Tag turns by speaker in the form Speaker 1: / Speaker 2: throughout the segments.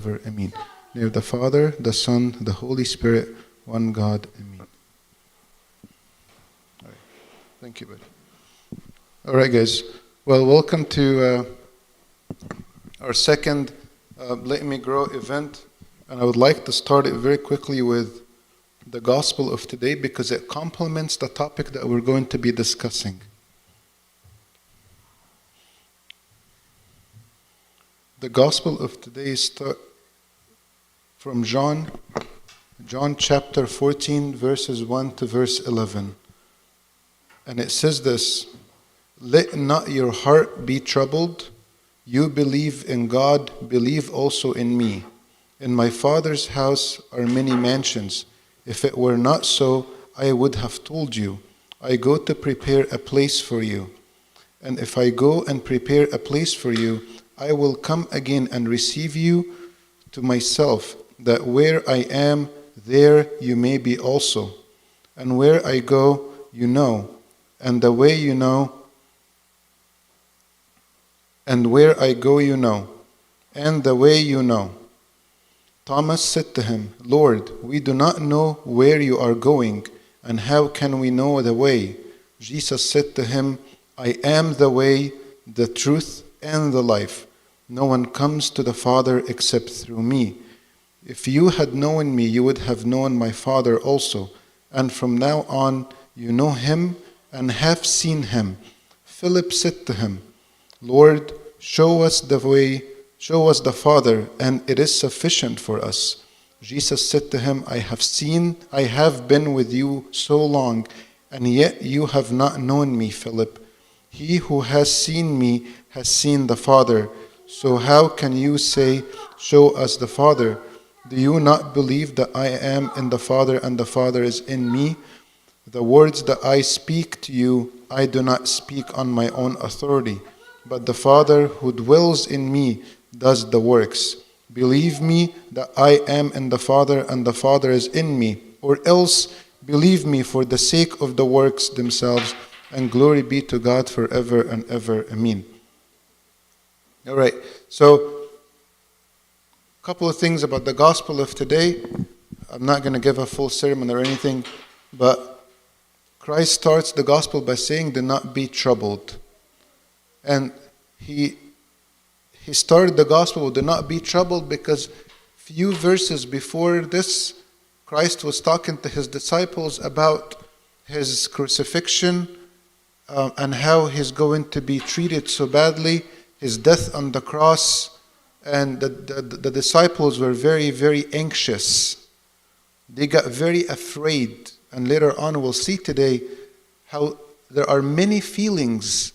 Speaker 1: ever. Amen. In the name of the Father, the Son, the Holy Spirit, one God. Amen. All right. Thank you, buddy. All right, guys. Well, welcome to our second Let Me Grow event. And I would like to start it very quickly with the gospel of today because it complements the topic that we're going to be discussing. The gospel of today is from John chapter 14, verses 1 to verse 11. And it says this: "Let not your heart be troubled. You believe in God, believe also in me. In my Father's house are many mansions. If it were not so, I would have told you. I go to prepare a place for you. And if I go and prepare a place for you, I will come again and receive you to myself, that where I am, there you may be also. And where I go, you know, and the way you know, and where I go you know, and the way you know." Thomas said to him, "Lord, we do not know where you are going, and how can we know the way?" Jesus said to him, "I am the way, the truth, and the life. No one comes to the Father except through me. If you had known me, you would have known my Father also. And from now on, you know him and have seen him." Philip said to him, "Lord, show us the way, show us the Father, and it is sufficient for us." Jesus said to him, I have been with you so long, and yet you have not known me, Philip. He who has seen me has seen the Father. So how can you say, show us the Father? Do you not believe that I am in the Father and the Father is in me? The words that I speak to you, I do not speak on my own authority, but the Father who dwells in me does the works. Believe me that I am in the Father and the Father is in me, or else believe me for the sake of the works themselves, and glory be to God forever and ever. Amen. All right, so a couple of things about the gospel of today. I'm not going to give a full sermon or anything, but Christ starts the gospel by saying, "Do not be troubled." And he started the gospel with "do not be troubled" because few verses before this, Christ was talking to his disciples about his crucifixion and how he's going to be treated so badly, his death on the cross, and the disciples were very, very anxious. They got very afraid, and later on we'll see today how there are many feelings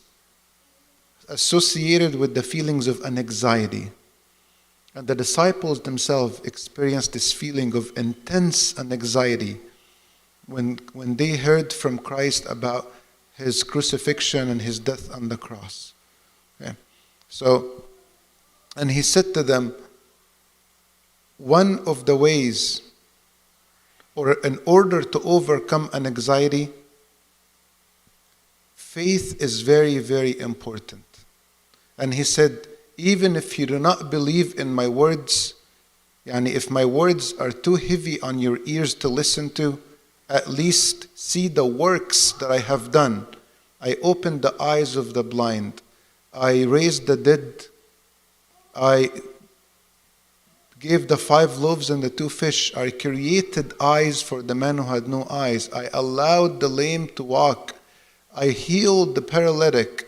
Speaker 1: associated with the feelings of anxiety. And the disciples themselves experienced this feeling of intense anxiety when they heard from Christ about his crucifixion and his death on the cross. Okay. So, and he said to them, one of the ways, or in order to overcome an anxiety, faith is very, very important. And he said, even if you do not believe in my words, if my words are too heavy on your ears to listen to, at least see the works that I have done. I opened the eyes of the blind. I raised the dead. I gave the 5 loaves and the 2 fish. I created eyes for the man who had no eyes. I allowed the lame to walk. I healed the paralytic.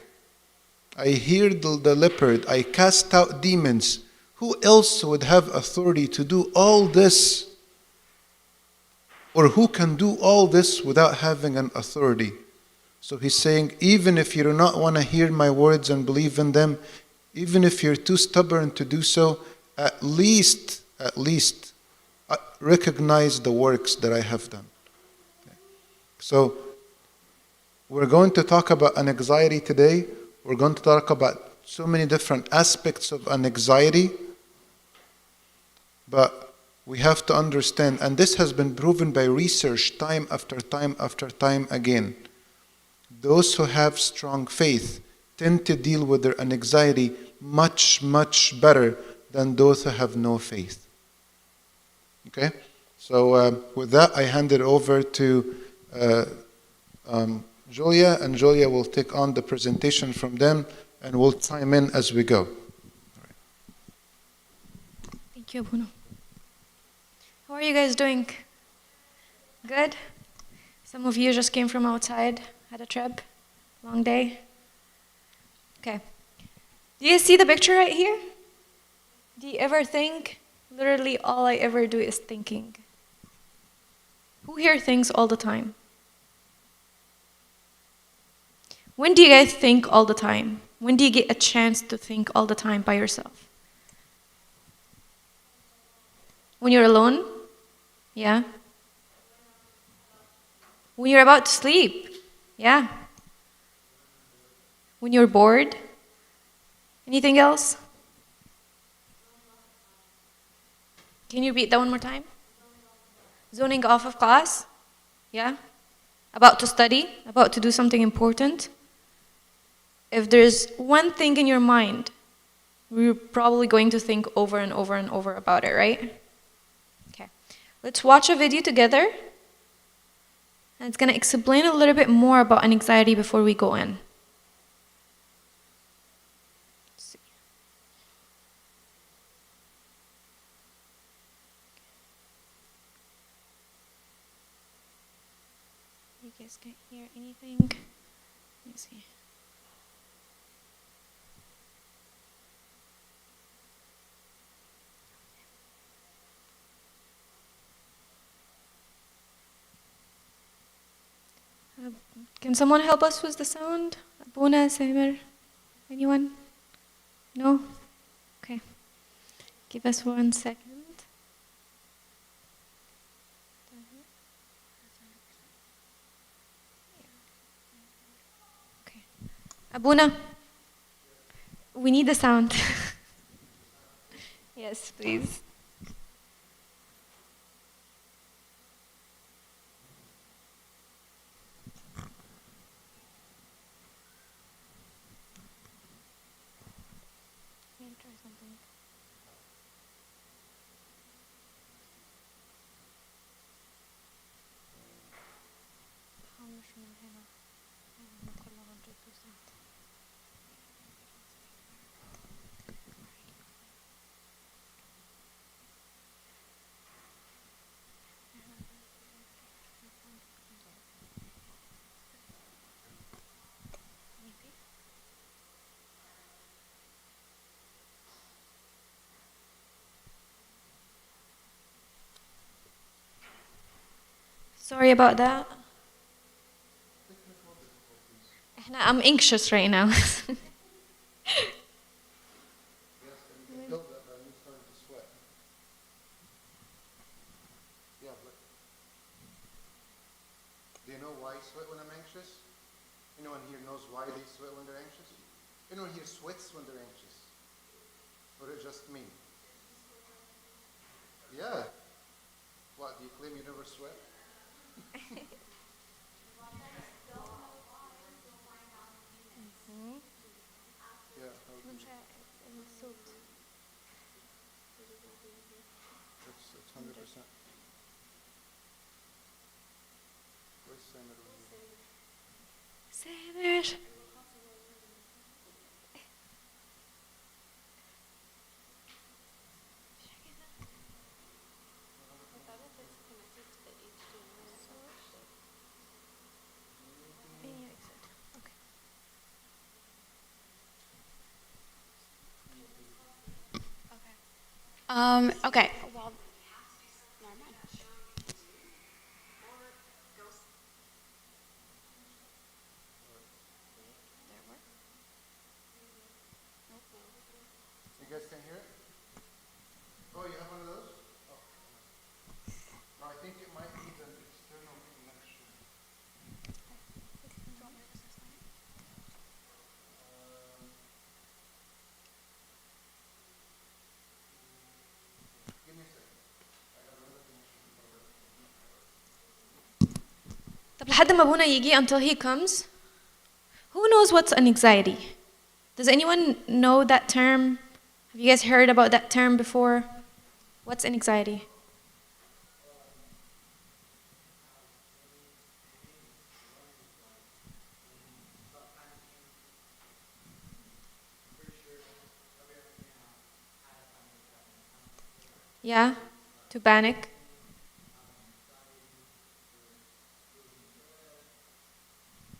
Speaker 1: I healed the leopard. I cast out demons. Who else would have authority to do all this? Or who can do all this without having an authority? So he's saying, even if you do not want to hear my words and believe in them, even if you're too stubborn to do so, at least recognize the works that I have done. Okay. So we're going to talk about an anxiety today. We're going to talk about so many different aspects of an anxiety. But we have to understand, and this has been proven by research time after time after time again, those who have strong faith tend to deal with their anxiety much, much better than those who have no faith. Okay? So with that, I hand it over to Julia, and Julia will take on the presentation from them, and we'll chime in as we go.
Speaker 2: Thank you, Bruno. How are you guys doing? Good? Some of you just came from outside, had a trip, long day. Okay. Do you see the picture right here? Do you ever think? Literally all I ever do is thinking. Who here thinks all the time? When do you guys think all the time? When do you get a chance to think all the time by yourself? When you're alone? Yeah. When you're about to sleep? Yeah. When you're bored? Anything else? Can you repeat that one more time? Zoning off of class? Yeah. About to study? About to do something important? If there's one thing in your mind, we're probably going to think over and over and over about it, right? Okay. Let's watch a video together. And it's going to explain a little bit more about anxiety before we go in. Let's see. You guys can't hear anything? Let me see. Can someone help us with the sound? Abuna, Samir? Anyone? No? Okay. Give us 1 second. Okay. Abuna, we need the sound. Yes, please. Sorry about that. I'm anxious right now.
Speaker 1: Yes, and you can feel that you're starting to sweat. Yeah, but do you know why I sweat when I'm anxious? Anyone here knows why they sweat when they're anxious? Anyone here sweats when they're anxious? Or is it just me? Yeah. What, do you claim you never sweat? Yeah, it's 100%. Where's Samir?
Speaker 2: Samir.
Speaker 3: Okay. Well,
Speaker 1: You guys can hear it? Oh, you have one of those? Oh. No, I think it might be the external connection. Give me a second. I got another connection.
Speaker 2: طب لحد ما أبونا يجي until he comes. Who knows what's an anxiety? Does anyone know that term? Have you guys heard about that term before? What's anxiety? Yeah, to panic.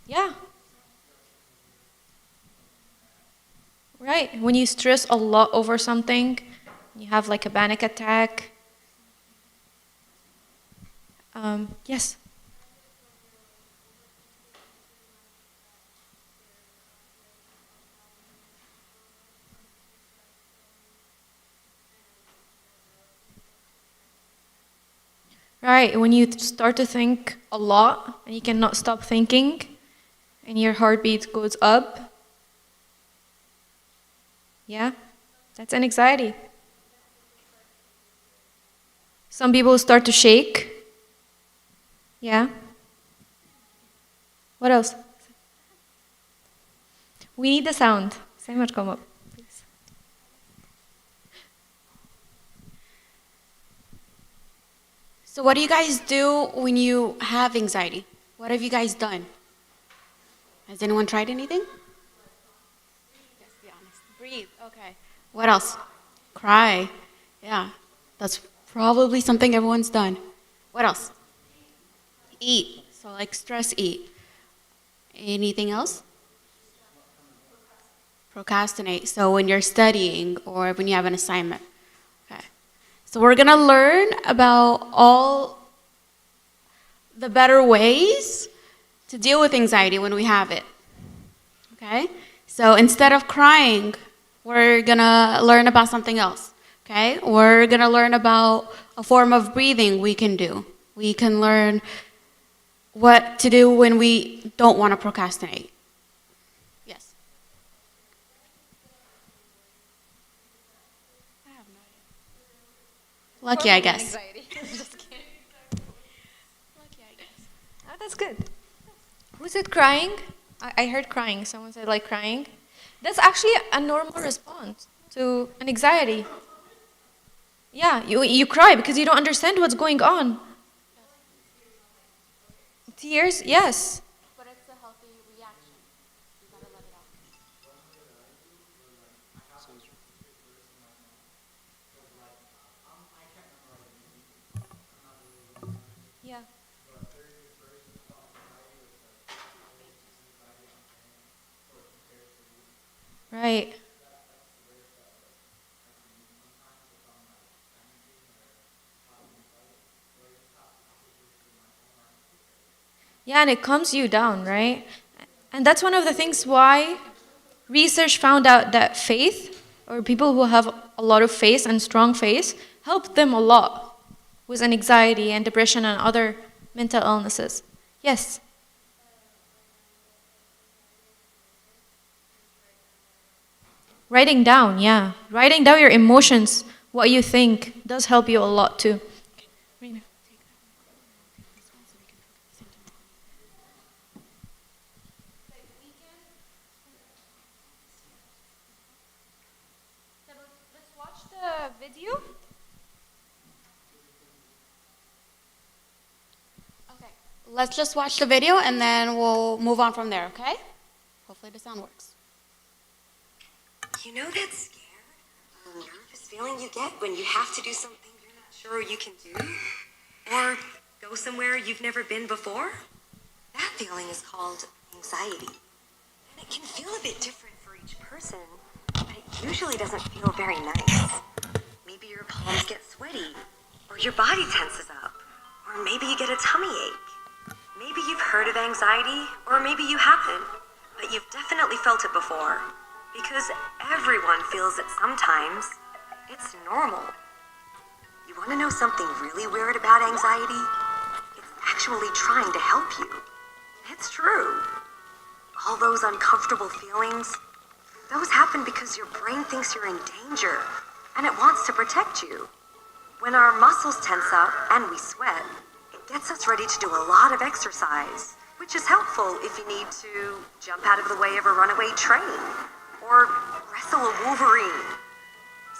Speaker 2: Yeah, right. When you stress a lot over something, you have like a panic attack. Yes. Right, when you start to think a lot and you cannot stop thinking and your heartbeat goes up, yeah, that's an anxiety. Some people start to shake. Yeah. What else? We need the sound. Samad, come up, please.
Speaker 3: So what do you guys do when you have anxiety? What have you guys done? Has anyone tried anything? Yes, be honest. Breathe. Okay. What else? Cry. Yeah. That's probably something everyone's done. What else? Eat. So like stress eat. Anything else? Procrastinate. So when you're studying or when you have an assignment. Okay. So we're going to learn about all the better ways to deal with anxiety when we have it. Okay? So instead of crying, we're going to learn about something else. Okay? We're going to learn about a form of breathing we can do. We can learn what to do when we don't want to procrastinate. Yes. I have no idea. Lucky, I guess.
Speaker 2: Just kidding.
Speaker 3: Lucky, I guess.
Speaker 2: Oh, that's good. Who said crying? I heard crying. Someone said like crying. That's actually a normal response to an anxiety. Yeah, you cry because you don't understand what's going on. Tears, yes.
Speaker 3: But it's a healthy reaction. You gotta let it out.
Speaker 2: Yeah. Right. Yeah, and it calms you down, right? And that's one of the things why research found out that faith, or people who have a lot of faith and strong faith, help them a lot with anxiety and depression and other mental illnesses. Yes. Writing down, yeah. Writing down your emotions, what you think, does help you a lot too. Let's watch the video.
Speaker 3: Okay. Let's just watch the video and then we'll move on from there, okay? Hopefully the sound works.
Speaker 4: You know that scared or nervous feeling you get when you have to do something you're not sure you can do? Or go somewhere you've never been before? That feeling is called anxiety. And it can feel a bit different for each person, but it usually doesn't feel very nice. Maybe your palms get sweaty, or your body tenses up, or maybe you get a tummy ache. Maybe you've heard of anxiety, or maybe you haven't, but you've definitely felt it before. Because everyone feels it sometimes. It's normal. You want to know something really weird about anxiety? It's actually trying to help you. It's true. All those uncomfortable feelings, those happen because your brain thinks you're in danger, and it wants to protect you. When our muscles tense up and we sweat, it gets us ready to do a lot of exercise, which is helpful if you need to jump out of the way of a runaway train or wrestle a wolverine.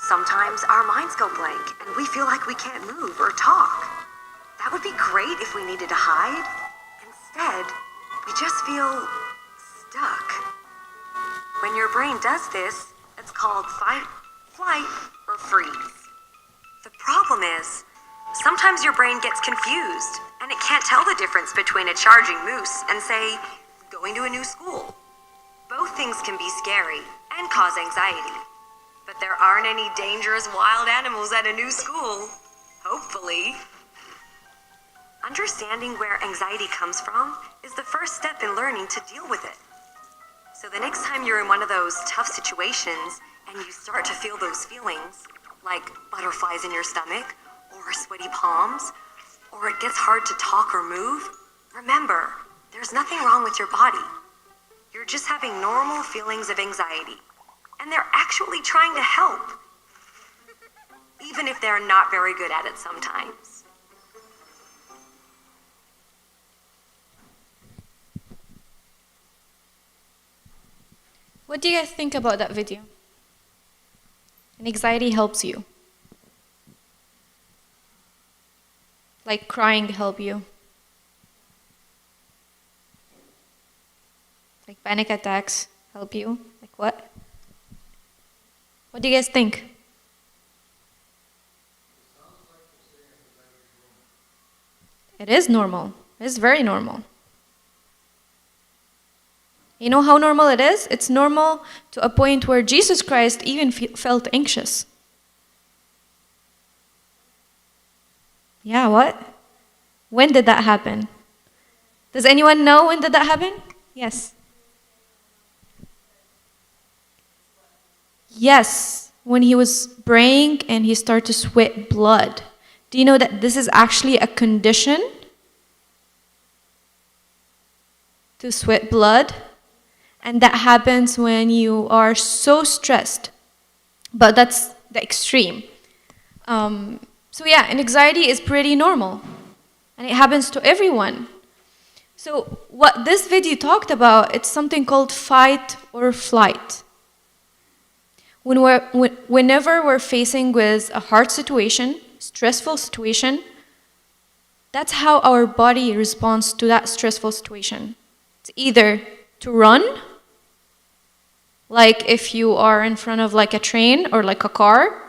Speaker 4: Sometimes our minds go blank and we feel like we can't move or talk. That would be great if we needed to hide. Instead, we just feel stuck. When your brain does this, it's called fight, flight, or freeze. The problem is, sometimes your brain gets confused and it can't tell the difference between a charging moose and, say, going to a new school. Both things can be scary and cause anxiety. But there aren't any dangerous wild animals at a new school. Hopefully. Understanding where anxiety comes from is the first step in learning to deal with it. So the next time you're in one of those tough situations and you start to feel those feelings, like butterflies in your stomach or sweaty palms, or it gets hard to talk or move, remember, there's nothing wrong with your body. You're just having normal feelings of anxiety, and they're actually trying to help, even if they're not very good at it sometimes.
Speaker 2: What do you guys think about that video? And anxiety helps you. Like crying help you. Like panic attacks help you. Like what? What do you guys think? It is normal. It is very normal. You know how normal it is? It's normal to a point where Jesus Christ even felt anxious. Yeah, what? When did that happen? Does anyone know when did that happen? Yes. Yes, when he was praying and he started to sweat blood. Do you know that this is actually a condition? To sweat blood? And that happens when you are so stressed. But that's the extreme. So yeah, and anxiety is pretty normal. And it happens to everyone. So what this video talked about, it's something called fight or flight. Whenever we're facing with a hard situation, stressful situation, that's how our body responds to that stressful situation. It's either to run, like if you are in front of like a train or like a car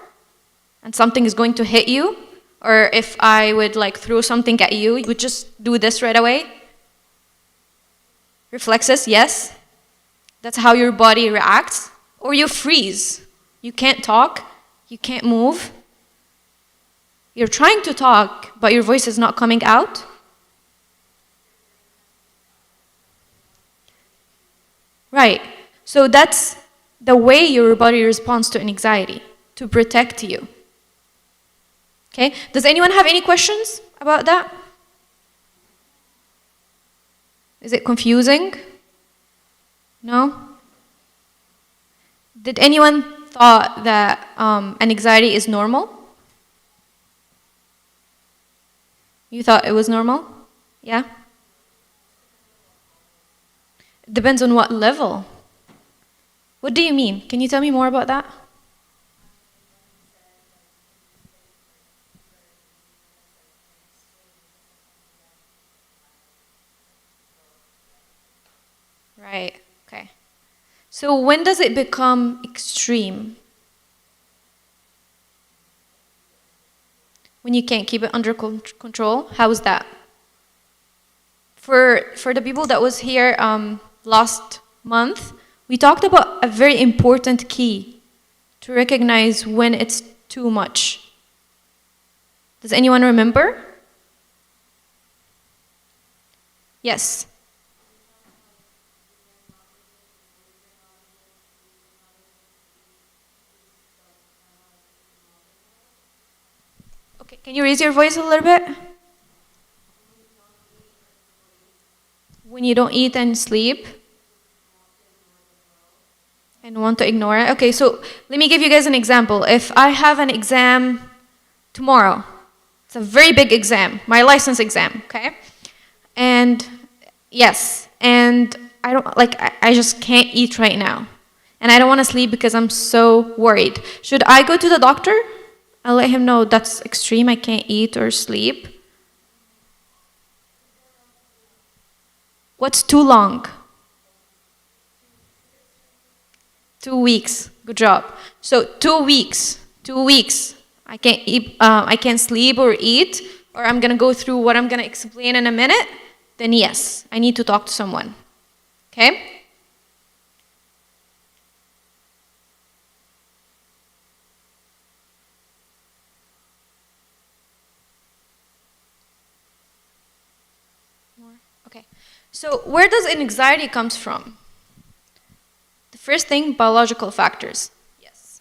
Speaker 2: and something is going to hit you, or if I would like throw something at you, you would just do this right away. Reflexes, yes. That's how your body reacts. Or you freeze. You can't talk, you can't move. You're trying to talk, but your voice is not coming out. Right. So that's the way your body responds to anxiety, to protect you. Okay? Does anyone have any questions about that? Is it confusing? No? Did anyone thought that anxiety is normal? You thought it was normal? Yeah? It depends on what level. What do you mean? Can you tell me more about that? Right, okay. So when does it become extreme? When you can't keep it under control? How is that? For the people that was here last month, we talked about a very important key to recognize when it's too much. Does anyone remember? Yes. Okay, can you raise your voice a little bit? When you don't eat and sleep and want to ignore it. Okay, so let me give you guys an example. If I have an exam tomorrow, it's a very big exam, my license exam, okay? And yes, and I just can't eat right now. and I don't want to sleep because I'm so worried. Should I go to the doctor? I'll let him know that's extreme, I can't eat or sleep. What's too long? 2 weeks. Good job. So 2 weeks. 2 weeks. I can't eat. I can't sleep or eat, or I'm gonna go through what I'm gonna explain in a minute. Then yes, I need to talk to someone. Okay? Okay. So where does anxiety comes from? The first thing, biological factors. Yes.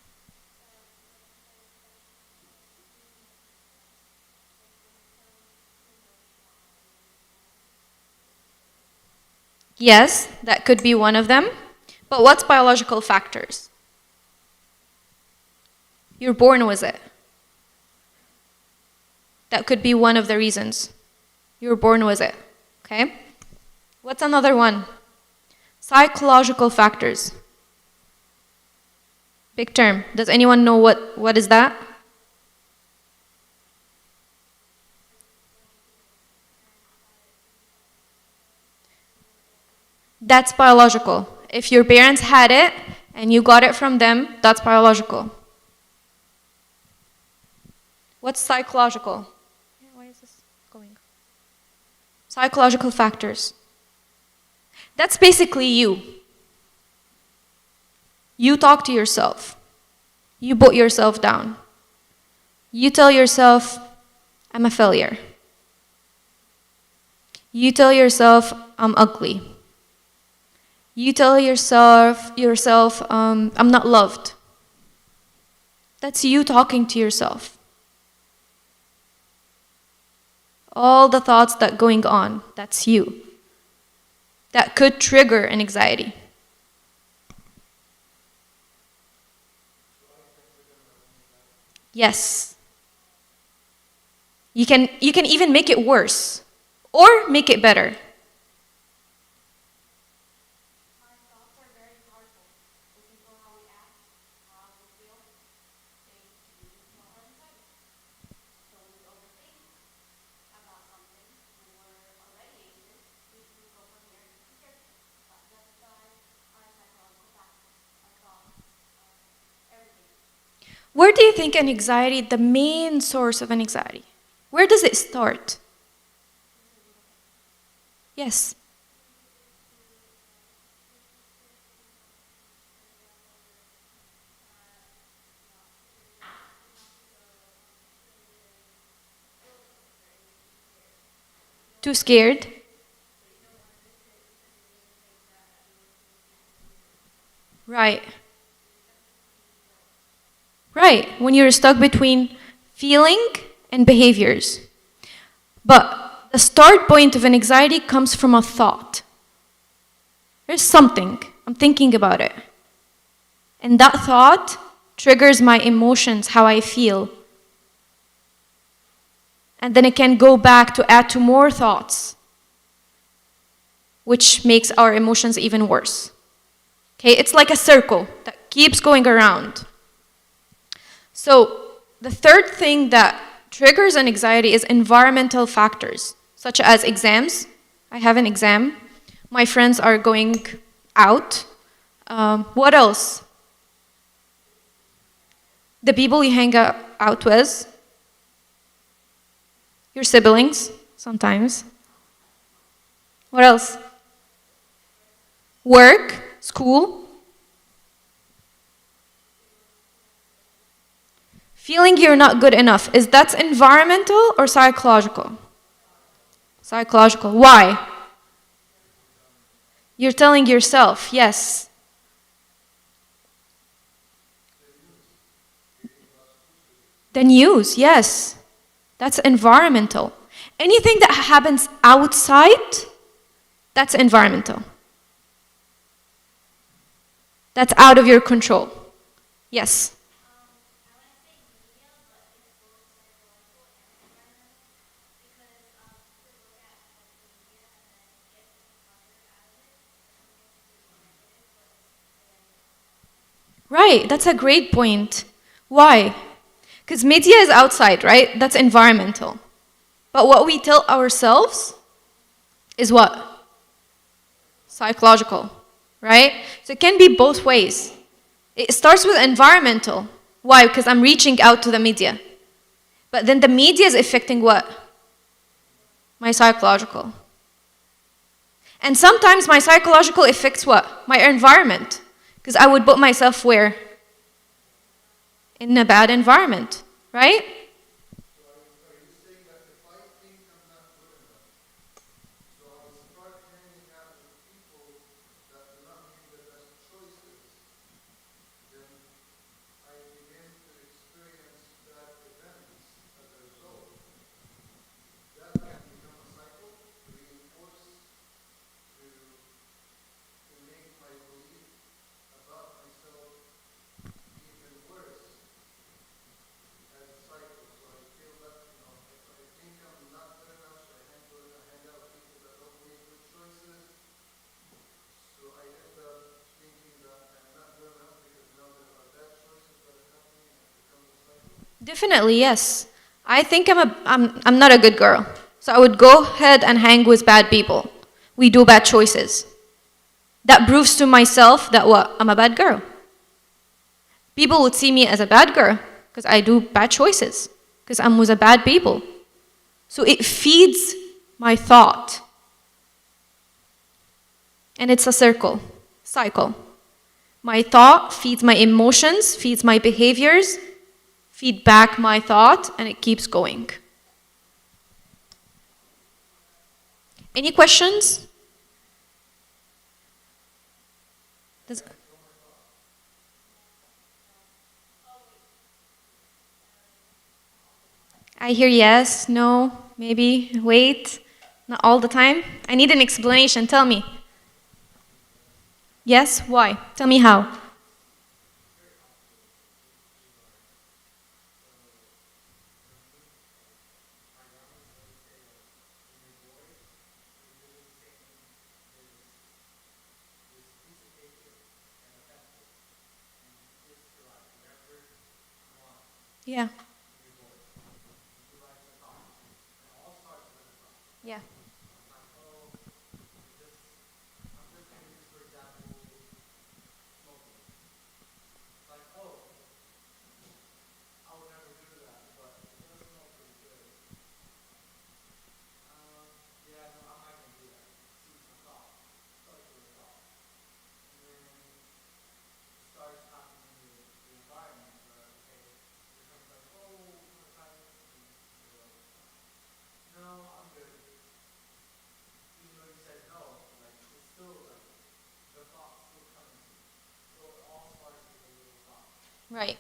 Speaker 2: Yes, that could be one of them. But what's biological factors? You're born with it. That could be one of the reasons. You're born with it. Okay? What's another one? Psychological factors. Big term. Does anyone know what is that? That's biological. If your parents had it and you got it from them, that's biological. What's psychological? Why is this going? Psychological factors. That's basically you. You talk to yourself. You put yourself down. You tell yourself, I'm a failure. You tell yourself, I'm ugly. You tell yourself, I'm not loved. That's you talking to yourself. All the thoughts that going on, that's you. That could trigger an anxiety. Yes. You can even make it worse or make it better. Where do you think an anxiety, the main source of an anxiety, where does it start? Yes. Too scared? Right. Right, when you're stuck between feeling and behaviors. But the start point of an anxiety comes from a thought. There's something, I'm thinking about it. And that thought triggers my emotions, how I feel. And then it can go back to add to more thoughts, which makes our emotions even worse. Okay, it's like a circle that keeps going around. So the third thing that triggers an anxiety is environmental factors, such as exams. I have an exam. My friends are going out. What else? The people you hang out with. Your siblings, sometimes. What else? Work, school. Feeling you're not good enough, is that environmental or psychological? Psychological. Why? You're telling yourself, yes. Then use, yes. That's environmental. Anything that happens outside, that's environmental. That's out of your control. Yes. Right, that's a great point. Why? Because media is outside, right? That's environmental. But what we tell ourselves is what? Psychological, right? So it can be both ways. It starts with environmental. Why? Because I'm reaching out to the media. But then the media is affecting what? My psychological. And sometimes my psychological affects what? My environment. Because I would put myself where? In a bad environment, right? Definitely, yes. I think I'm not a good girl. So I would go ahead and hang with bad people. We do bad choices. That proves to myself that what? I'm a bad girl. People would see me as a bad girl because I do bad choices, because I'm with a bad people. So it feeds my thought. And it's a cycle. My thought feeds my emotions, feeds my behaviors, feed back my thought, and it keeps going. Any questions? I hear yes, no, maybe, wait, not all the time. I need an explanation, tell me. Yes, why? Tell me how. Yeah. Yeah. Right.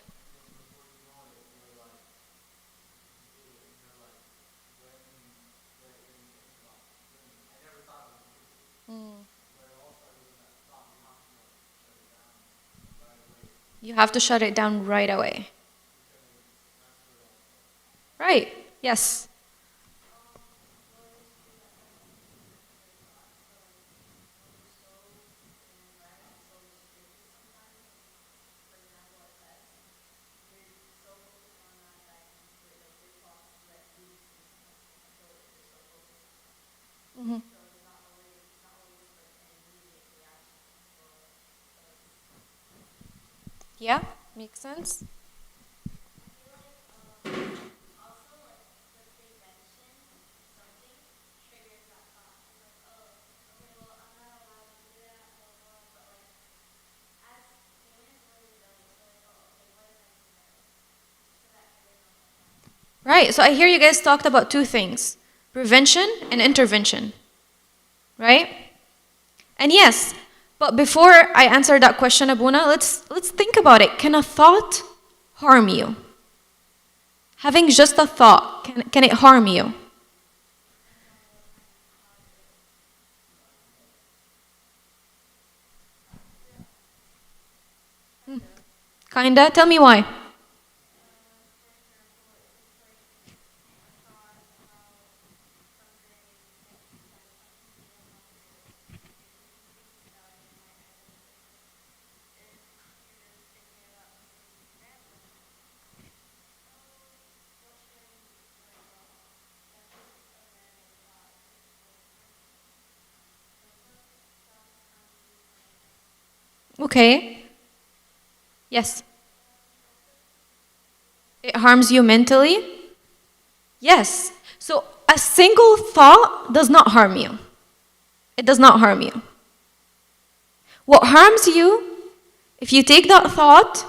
Speaker 2: You have to shut it down right away. Right. Yes. Mhm. Yeah, makes sense. Right. So I hear you guys talked about two things: prevention and intervention. Right? And yes, but before I answer that question, Abuna, let's think about it. Can a thought harm you? Having just a thought, can it harm you? Kinda. Tell me why. Okay. Yes. It harms you mentally? Yes. So a single thought does not harm you. It does not harm you. What harms you, if you take that thought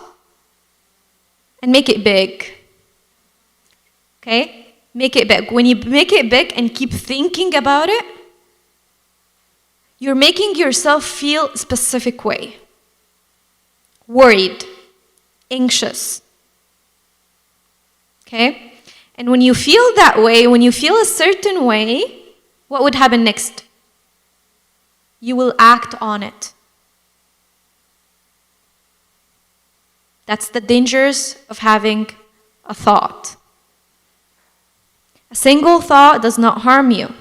Speaker 2: and make it big. Okay? Make it big. When you make it big and keep thinking about it, you're making yourself feel a specific way. Worried, anxious. Okay? And when you feel that way, when you feel a certain way, what would happen next? You will act on it. That's the dangers of having a thought. A single thought does not harm you.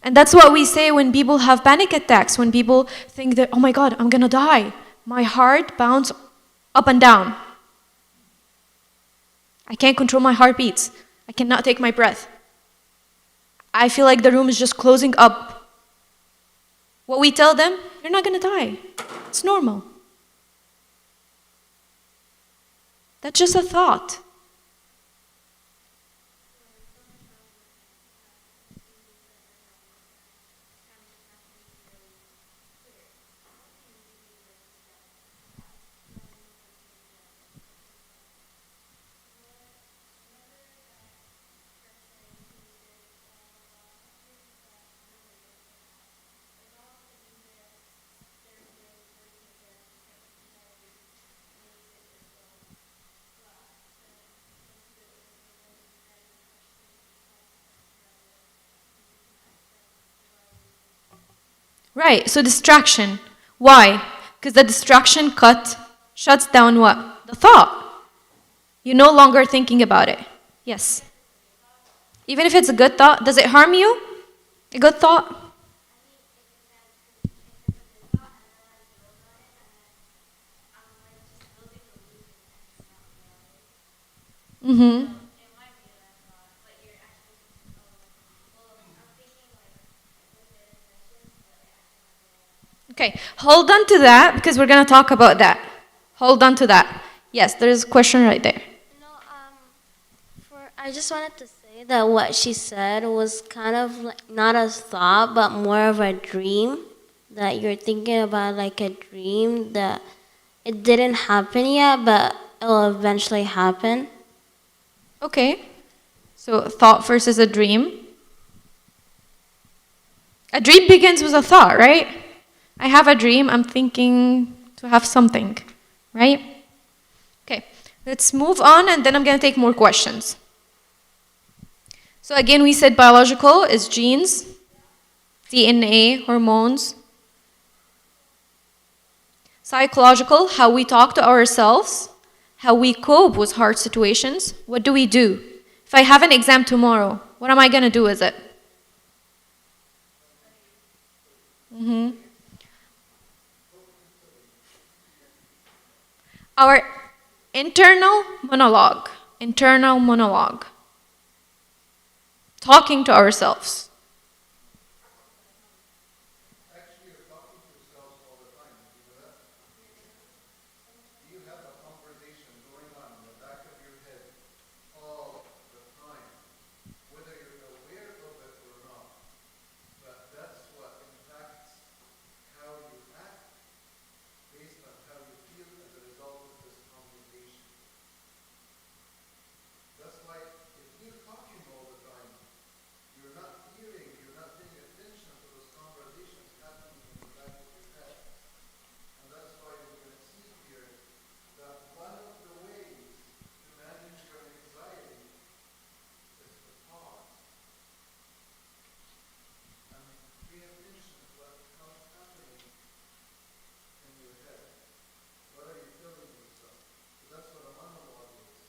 Speaker 2: And that's what we say when people have panic attacks, when people think that, oh my God, I'm gonna die. My heart bounces up and down. I can't control my heartbeats. I cannot take my breath. I feel like the room is just closing up. What we tell them, you're not gonna die. It's normal. That's just a thought. Right, so distraction. Why? Because the distraction shuts down what? The thought. You're no longer thinking about it. Yes. Even if it's a good thought, does it harm you? A good thought? Mm-hmm. Okay, hold on to that because we're going to talk about that. Hold on to that. Yes, there's a question right there.
Speaker 5: I just wanted to say that what she said was kind of like not a thought, but more of a dream. That you're thinking about like a dream that it didn't happen yet, but it'll eventually happen.
Speaker 2: Okay, so thought versus a dream. A dream begins with a thought, right? I have a dream, I'm thinking to have something, right? Okay, let's move on and then I'm going to take more questions. So again, we said biological is genes, DNA, hormones. Psychological, how we talk to ourselves, how we cope with hard situations. What do we do? If I have an exam tomorrow, what am I going to do with it? Mm-hmm. Our internal monologue. Talking to ourselves.
Speaker 1: Actually, you're talking to yourselves all the time. Do you know that? You have a conversation going on in the back of your head all the time, whether you're aware of it or not. But that's what impacts how you act based on how you feel as a result of this conversation. That's why if you're talking all the time, you're not hearing, you're not paying attention to those conversations happening in the back of your head. And that's why we're going to see here that one of the ways to manage your anxiety is to pause and pay attention to what's happening in your head. What are you telling yourself? So that's what a monologue is.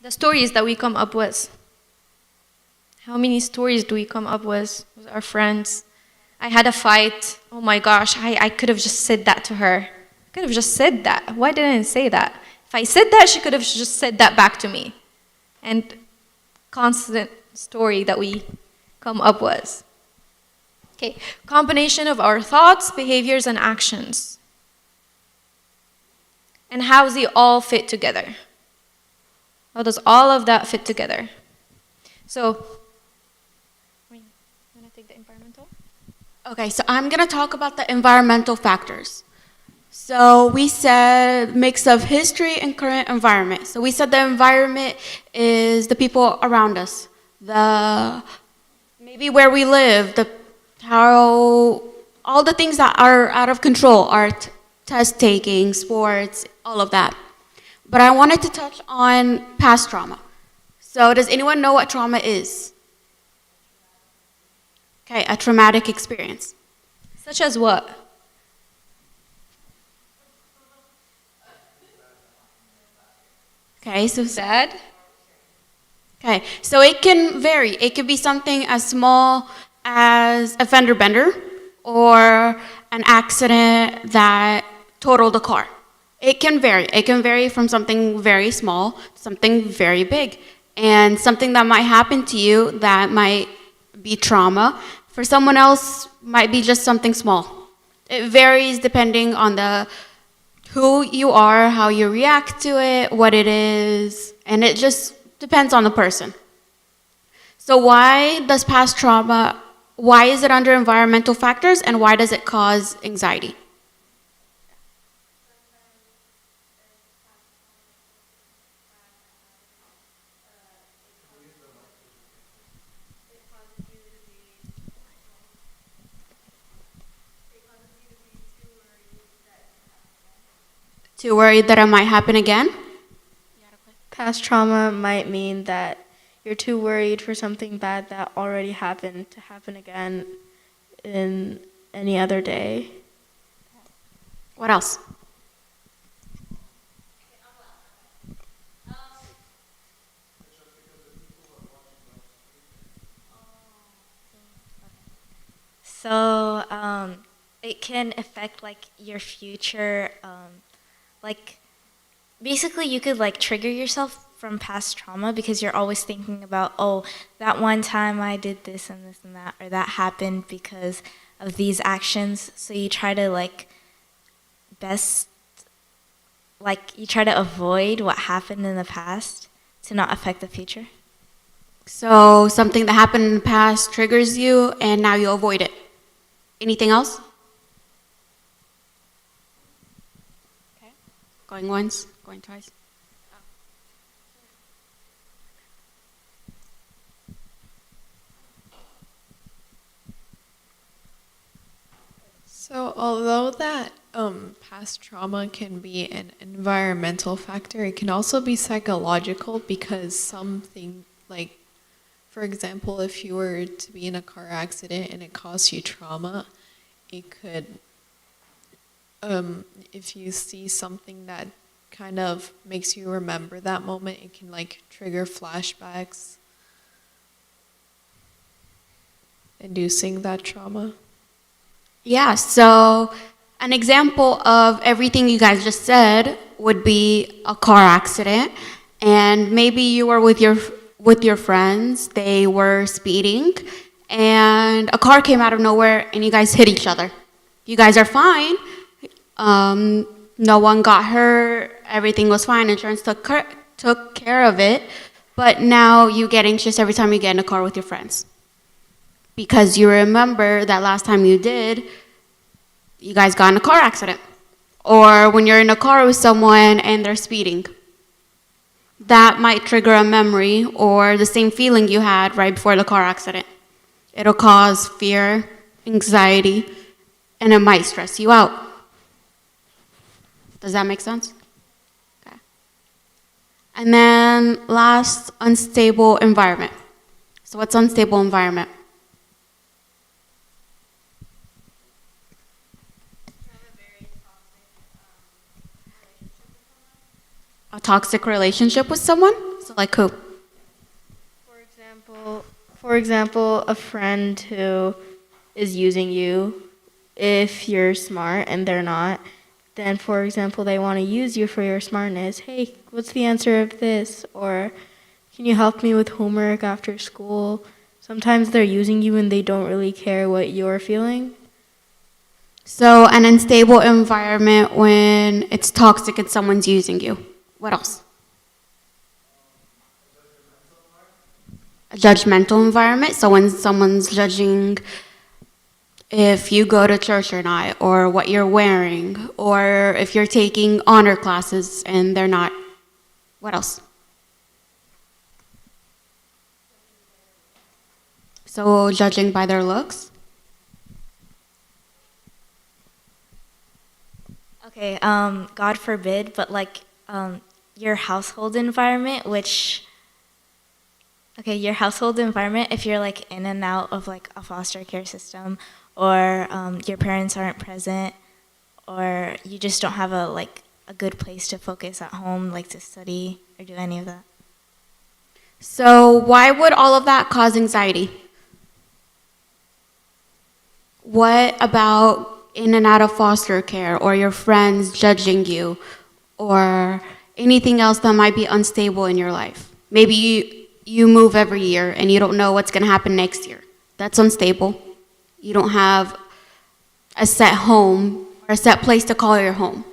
Speaker 2: The stories that we come up with. How many stories do we come up with our friends? I had a fight. Oh my gosh, I could have just said that to her. I could have just said that. Why didn't I say that? If I said that, she could have just said that back to me. And constant story that we come up with. Okay, combination of our thoughts, behaviors, and actions. And how does it all fit together? How does all of that fit together? So, you want to take the environmental?
Speaker 3: Okay, so I'm going to talk about the environmental factors. So we said mix of history and current environment. So we said the environment is the people around us, the maybe where we live, the how all the things that are out of control, art, test taking, sports, all of that. But I wanted to touch on past trauma. So does anyone know what trauma is? Okay, a traumatic experience.
Speaker 2: Such as what?
Speaker 3: Okay, so
Speaker 2: Sad?
Speaker 3: okay, so it can vary. It could be something as small as a fender bender or an accident that totaled a car. It can vary. It can vary from something very small to something very big. And something that might happen to you that might be trauma, for someone else might be just something small. It varies depending on who you are, how you react to it, what it is, and it just depends on the person. So why does past trauma, why is it under environmental factors, and why does it cause anxiety? Too worried that it might happen again?
Speaker 6: Past trauma might mean that you're too worried for something bad that already happened to happen again in any other day.
Speaker 3: What else?
Speaker 7: So it can affect like your future. Like basically, you could like trigger yourself from past trauma because you're always thinking about, oh, that one time I did this and this and that, or that happened because of these actions. So you try to you try to avoid what happened in the past to not affect the future.
Speaker 3: So something that happened in the past triggers you, and now you avoid it. Anything else? Okay. Going once, going twice.
Speaker 8: So, although that past trauma can be an environmental factor, it can also be psychological because something like, for example, if you were to be in a car accident and it caused you trauma, it could, if you see something that kind of makes you remember that moment, it can like trigger flashbacks, inducing that trauma.
Speaker 3: Yeah, so an example of everything you guys just said would be a car accident, and maybe you were with your friends, they were speeding, and a car came out of nowhere and you guys hit each other. You guys are fine. No one got hurt. Everything was fine. Insurance took care of it. But now you get anxious every time you get in a car with your friends. Because you remember that last time you did, you guys got in a car accident. Or when you're in a car with someone and they're speeding. That might trigger a memory or the same feeling you had right before the car accident. It'll cause fear, anxiety, and it might stress you out. Does that make sense? Okay. And then last, unstable environment. So what's unstable environment? A toxic relationship with someone? So like who?
Speaker 6: For example, a friend who is using you if you're smart and they're not. Then, for example, they want to use you for your smartness. Hey, what's the answer of this? Or can you help me with homework after school? Sometimes they're using you and they don't really care what you're feeling.
Speaker 3: So an unstable environment when it's toxic and someone's using you. What else? A judgmental environment. So when someone's judging if you go to church or not, or what you're wearing, or if you're taking honor classes and they're not. What else? So judging by their looks.
Speaker 7: Okay, God forbid, but like your household environment, your household environment, if you're like in and out of like a foster care system, or your parents aren't present, or you just don't have a good place to focus at home, like to study or do any of that.
Speaker 3: So why would all of that cause anxiety? What about in and out of foster care, or your friends judging you, or anything else that might be unstable in your life? Maybe you move every year and you don't know what's going to happen next year. That's unstable. You don't have a set home or a set place to call your home.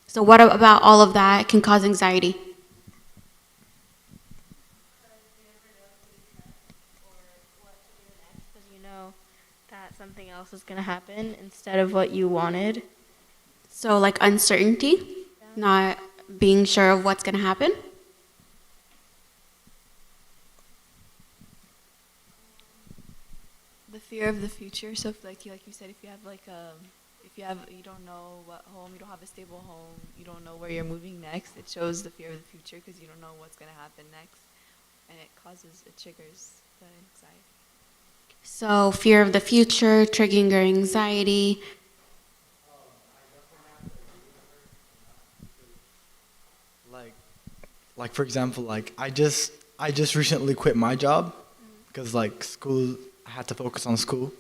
Speaker 3: So what about all of that can cause anxiety?
Speaker 6: Because you know that something else is going to happen instead of what you wanted.
Speaker 3: So like uncertainty, not being sure of what's going to happen.
Speaker 8: The fear of the future. So if, like you said, if you have you don't know what home, you don't have a stable home, you don't know where you're moving next, it shows the fear of the future because you don't know what's going to happen next, and it triggers the anxiety.
Speaker 3: So fear of the future, triggering your anxiety.
Speaker 9: Like for example, like I just recently quit my job because like school, I had to focus on school.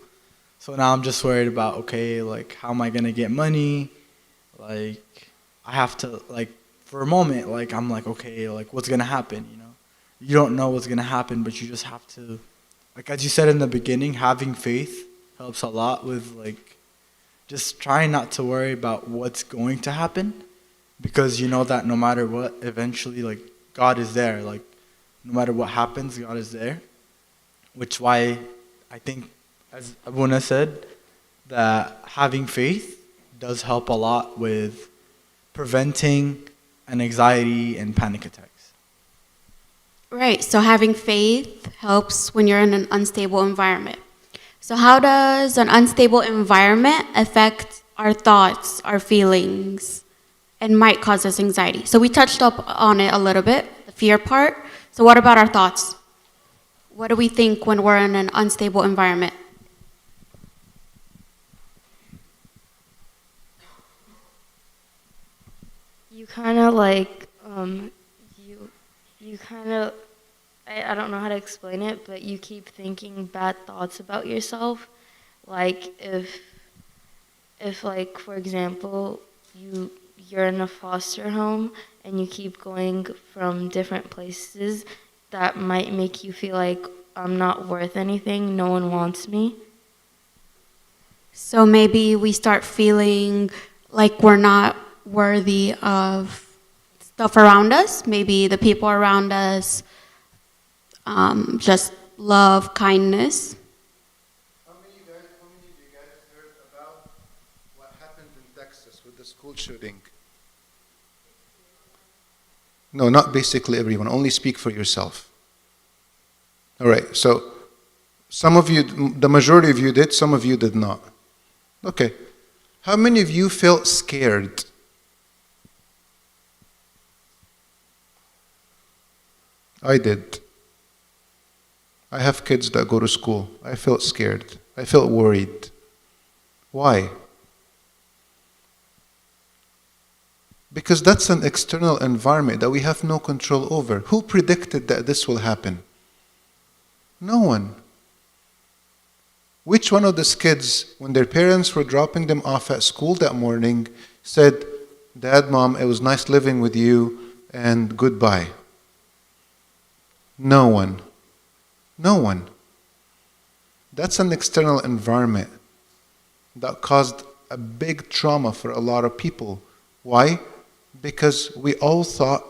Speaker 9: So now I'm just worried about, okay, like how am I gonna get money? Like I have to, like, for a moment, like I'm like, okay, like what's gonna happen, you know? You don't know what's gonna happen, but you just have to, like as you said in the beginning, having faith helps a lot with like just trying not to worry about what's going to happen, because you know that no matter what, eventually like God is there. Like no matter what happens, God is there. Which why I think, as Abuna said, that having faith does help a lot with preventing an anxiety and panic attacks.
Speaker 3: Right, so having faith helps when you're in an unstable environment. So how does an unstable environment affect our thoughts, our feelings, and might cause us anxiety? So we touched up on it a little bit, the fear part. So what about our thoughts? What do we think when we're in an unstable environment?
Speaker 6: You kind of like, you kind of, I don't know how to explain it, but you keep thinking bad thoughts about yourself. Like if like, for example, you're in a foster home and you keep going from different places, that might make you feel like I'm not worth anything, no one wants me.
Speaker 3: So maybe we start feeling like we're not worthy of stuff around us. Maybe the people around us just love kindness.
Speaker 1: How many of you guys heard about what happened in Texas with the school shooting? No, not basically everyone. Only speak for yourself. All right, so some of you, the majority of you did, some of you did not. Okay. How many of you felt scared? I did. I have kids that go to school. I felt scared. I felt worried. Why? Because that's an external environment that we have no control over. Who predicted that this will happen? No one. Which one of these kids, when their parents were dropping them off at school that morning, said, "Dad, Mom, it was nice living with you, and goodbye"? No one. No one. That's an external environment that caused a big trauma for a lot of people. Why? Because we all thought,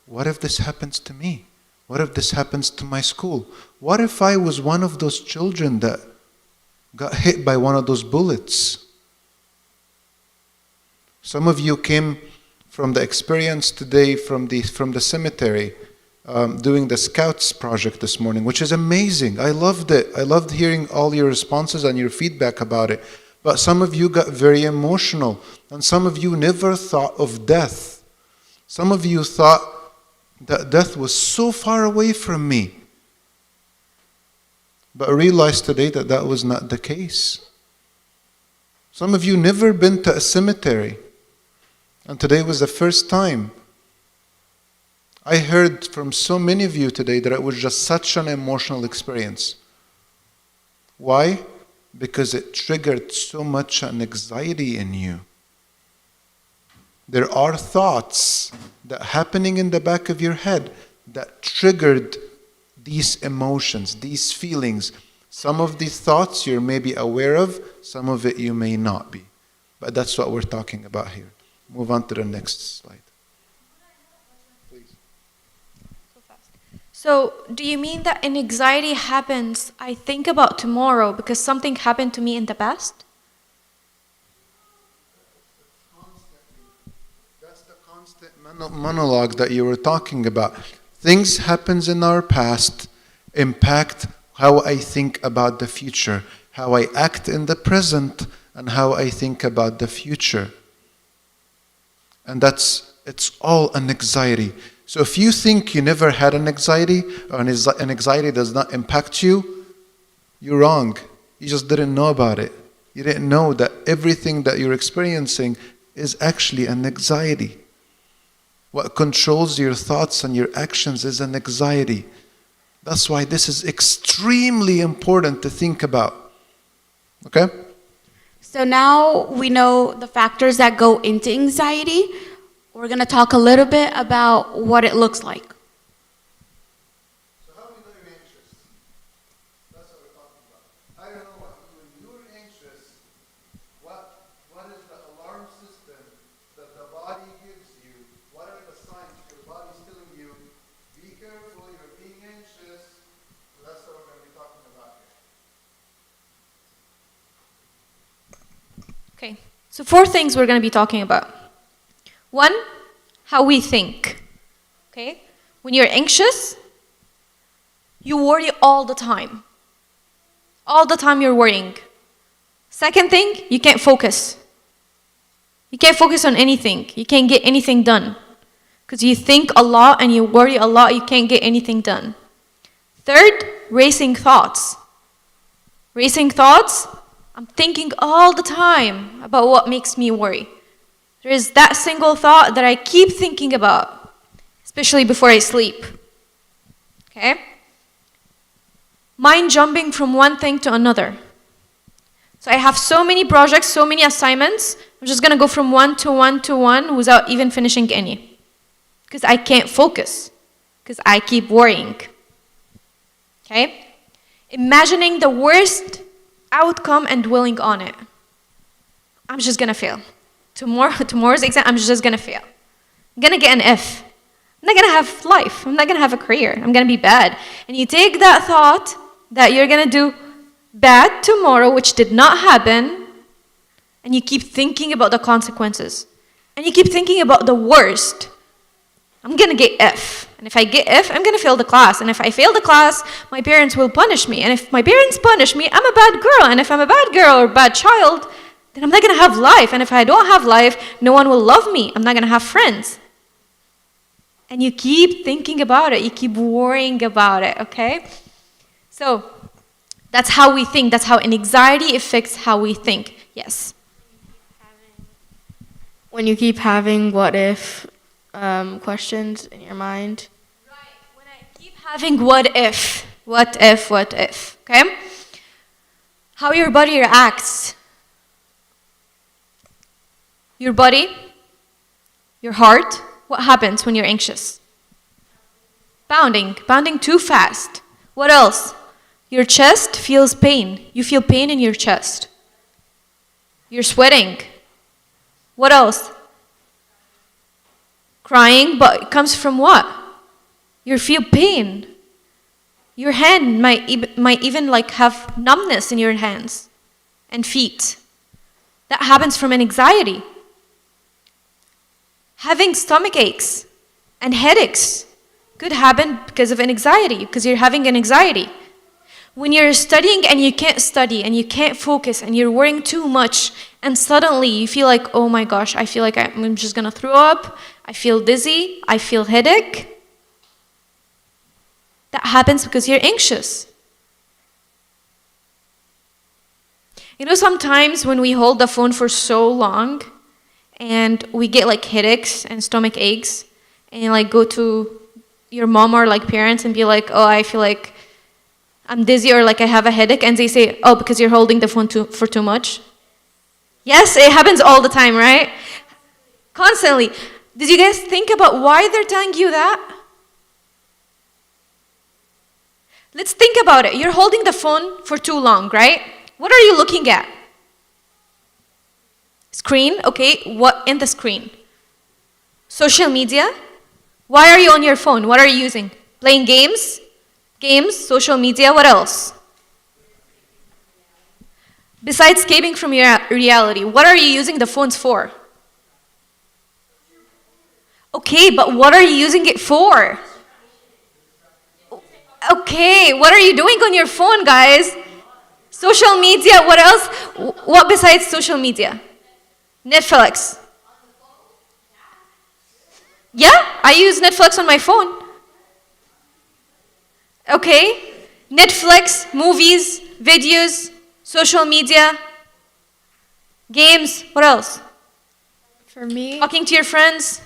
Speaker 1: what if this happens to me? What if this happens to my school? What if I was one of those children that got hit by one of those bullets? Some of you came from the experience today from the cemetery, doing the Scouts project this morning, which is amazing. I loved it. I loved hearing all your responses and your feedback about it. But some of you got very emotional, and some of you never thought of death. Some of you thought that death was so far away from me. But I realized today that that was not the case. Some of you never been to a cemetery, and today was the first time. I heard from so many of you today that it was just such an emotional experience. Why? Because it triggered so much an anxiety in you. There are thoughts that happening in the back of your head that triggered these emotions, these feelings. Some of these thoughts you're maybe aware of, some of it you may not be. But that's what we're talking about here. Move on to the next slide. Please.
Speaker 2: So, do you mean that an anxiety happens, I think about tomorrow because something happened to me in the past?
Speaker 1: That's the constant monologue that you were talking about. Things happens in our past impact how I think about the future, how I act in the present, and how I think about the future. And it's all an anxiety. So if you think you never had an anxiety, or an anxiety does not impact you, you're wrong. You just didn't know about it. You didn't know that everything that you're experiencing is actually an anxiety. What controls your thoughts and your actions is an anxiety. That's why this is extremely important to think about. Okay?
Speaker 3: So now we know the factors that go into anxiety. We're going to talk a little bit about what it looks like.
Speaker 1: So how do we know you're anxious? That's what we're talking about. I don't know when you're anxious, what is the alarm system that the body gives you? What are the signs your body's telling you? Be careful, you're being anxious. So that's what we're going to be talking about here.
Speaker 2: Okay, so 4 things we're going to be talking about. 1, how we think. Okay? When you're anxious, you worry all the time. All the time you're worrying. Second thing, you can't focus. You can't focus on anything. You can't get anything done. Because you think a lot and you worry a lot, you can't get anything done. Third, racing thoughts. Racing thoughts, I'm thinking all the time about what makes me worry. There is that single thought that I keep thinking about, especially before I sleep. Okay? Mind jumping from one thing to another. So I have so many projects, so many assignments, I'm just going to go from one to one to one without even finishing any. Because I can't focus. Because I keep worrying. Okay? Imagining the worst outcome and dwelling on it. I'm just going to fail. Tomorrow's exam, I'm just going to fail. I'm going to get an F. I'm not going to have life. I'm not going to have a career. I'm going to be bad. And you take that thought that you're going to do bad tomorrow, which did not happen, and you keep thinking about the consequences. And you keep thinking about the worst. I'm going to get F. And if I get F, I'm going to fail the class. And if I fail the class, my parents will punish me. And if my parents punish me, I'm a bad girl. And if I'm a bad girl or bad child, then I'm not going to have life. And if I don't have life, no one will love me. I'm not going to have friends. And you keep thinking about it. You keep worrying about it, okay? So that's how we think. That's how an anxiety affects how we think. Yes?
Speaker 6: When you keep having what if questions in your mind.
Speaker 2: Right. When I keep having what if, okay? How your body reacts. Your body, your heart, what happens when you're anxious? Pounding too fast. What else? Your chest feels pain. You feel pain in your chest. You're sweating. What else? Crying, but it comes from what? You feel pain. Your hand might even like have numbness in your hands and feet. That happens from an anxiety. Having stomach aches and headaches could happen because of an anxiety, because you're having an anxiety. When you're studying and you can't study and you can't focus and you're worrying too much and suddenly you feel like, oh my gosh, I feel like I'm just gonna throw up, I feel dizzy, I feel headache. That happens because you're anxious. You know, sometimes when we hold the phone for so long and we get like headaches and stomach aches and like go to your mom or like parents and be like, oh, I feel like I'm dizzy or like I have a headache, and they say, oh, because you're holding the phone for too much. Yes, it happens all the time, right? Constantly. Did you guys think about why they're telling you that? Let's think about it. You're holding the phone for too long, right? What are you looking at? Screen, okay. What in the screen? Social media. Why are you on your phone? What are you using? Playing games? Games, social media, what else? Besides escaping from your reality, what are you using the phones for? Okay, but what are you using it for? Okay, what are you doing on your phone, guys? Social media, what else? What besides social media? Netflix. Yeah, I use Netflix on my phone. Okay, Netflix, movies, videos, social media, games, what else?
Speaker 8: For me,
Speaker 2: Talking to your friends.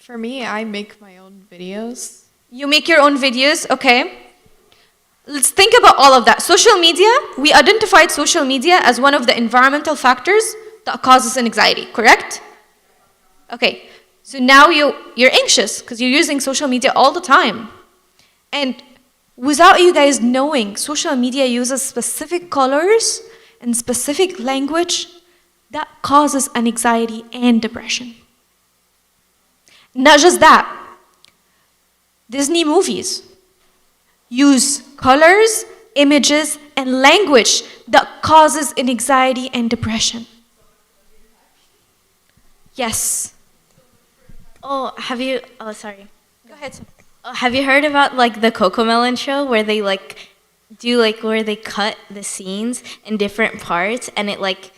Speaker 8: I make my own videos.
Speaker 2: You make your own videos, okay. Let's think about all of that. Social media, we identified social media as one of the environmental factors that causes anxiety, correct? Okay, so now you're anxious because you're using social media all the time. And without you guys knowing, social media uses specific colors and specific language that causes an anxiety and depression. Not just that, Disney movies use colors, images, and language that causes an anxiety and depression. Yes.
Speaker 7: Oh, sorry.
Speaker 2: Go ahead.
Speaker 7: Oh, have you heard about like the Cocomelon show where they like do like where they cut the scenes in different parts and it like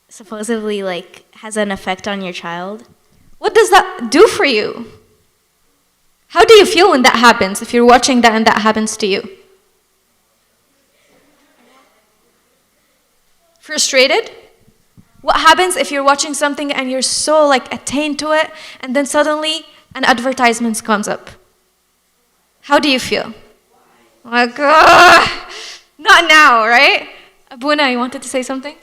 Speaker 7: supposedly like has an effect on your child?
Speaker 2: What does that do for you? How do you feel when that happens, if you're watching that and that happens to you? Frustrated? What happens if you're watching something and you're so like attained to it and then suddenly an advertisement comes up? How do you feel? Like, not now, right? Abuna, you wanted to say something?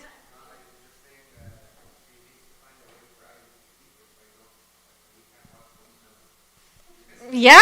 Speaker 2: Yeah?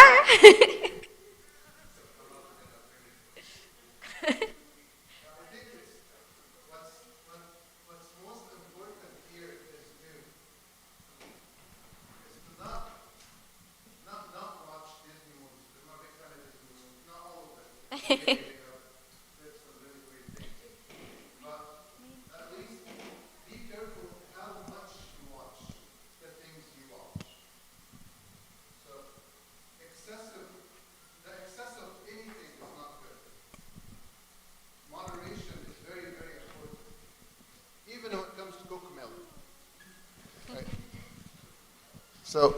Speaker 1: So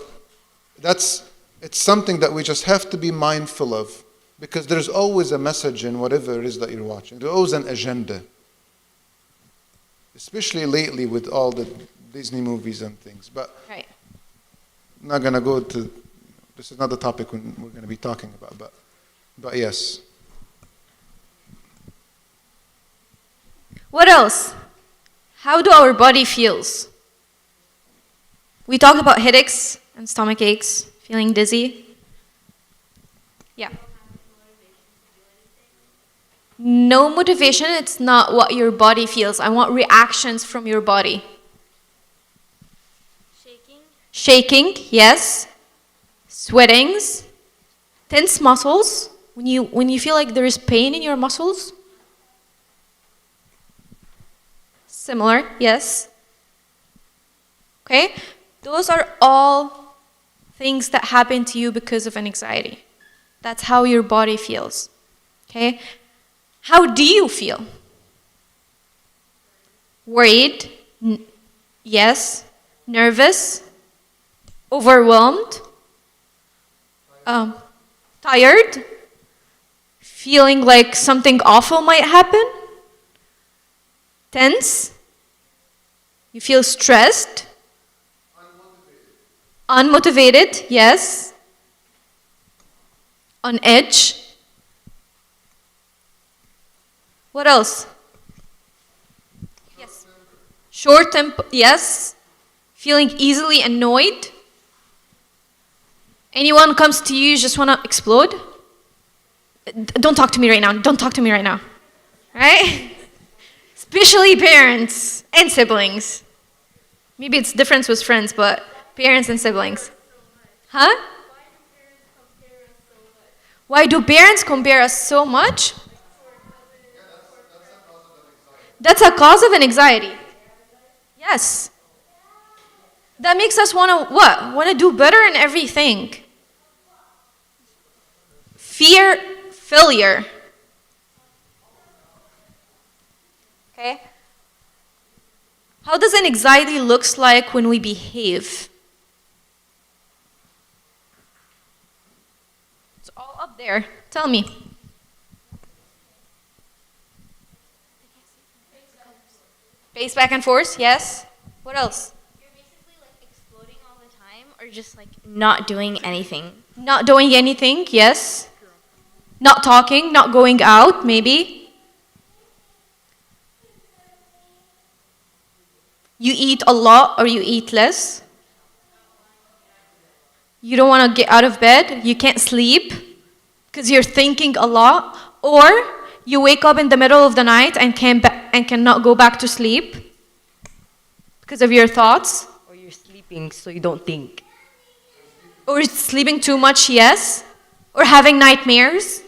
Speaker 1: it's something that we just have to be mindful of, because there's always a message in whatever it is that you're watching. There's always an agenda. Especially lately with all the Disney movies and things. But
Speaker 2: Right.
Speaker 1: I'm not going to go to, this is not the topic we're going to be talking about, but yes.
Speaker 2: What else? How do our body feels? We talked about headaches and stomach aches, feeling dizzy. Yeah. No motivation, it's not what your body feels. I want reactions from your body. Shaking, yes. Sweatings. Tense muscles. When you feel like there is pain in your muscles. Similar, yes. Okay? Those are all things that happen to you because of an anxiety. That's how your body feels. Okay? How do you feel? Worried? Yes. Nervous? Overwhelmed? Tired? Feeling like something awful might happen? Tense? You feel stressed? Unmotivated, yes. On edge? What else? Yes. Short temper, yes. Feeling easily annoyed? Anyone comes to you, you just want to explode? Don't talk to me right now. Don't talk to me right now. Right? Especially parents and siblings. Maybe it's different with friends, but parents and siblings. Huh? Why do parents compare us so much? That's a cause of an anxiety. Yes. That makes us want to what? Want to do better in everything. Fear failure. Okay? How does an anxiety looks like when we behave? It's all up there. Tell me. Pace back and forth, yes. What else?
Speaker 7: You're basically like exploding all the time or just like not doing anything.
Speaker 2: Not doing anything, yes. Not talking, not going out, maybe. You eat a lot or you eat less. You don't want to get out of bed. You can't sleep because you're thinking a lot. Or you wake up in the middle of the night and cannot go back to sleep because of your thoughts.
Speaker 10: Or you're sleeping so you don't think.
Speaker 2: Or sleeping too much, yes. Or having nightmares.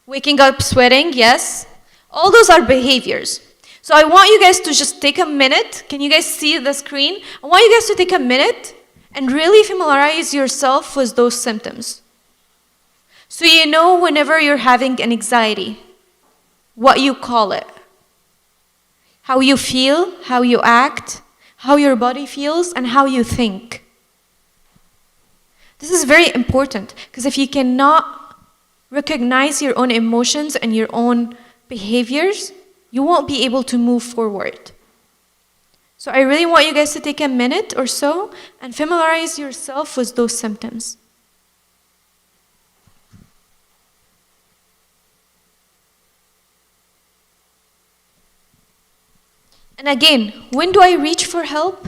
Speaker 2: Waking up sweating, yes. All those are behaviors. So I want you guys to just take a minute. Can you guys see the screen? I want you guys to take a minute and really familiarize yourself with those symptoms. So you know whenever you're having an anxiety, what you call it. How you feel, how you act, how your body feels, and how you think. This is very important because if you cannot recognize your own emotions and your own behaviors, you won't be able to move forward. So I really want you guys to take a minute or so and familiarize yourself with those symptoms. And again, when do I reach for help?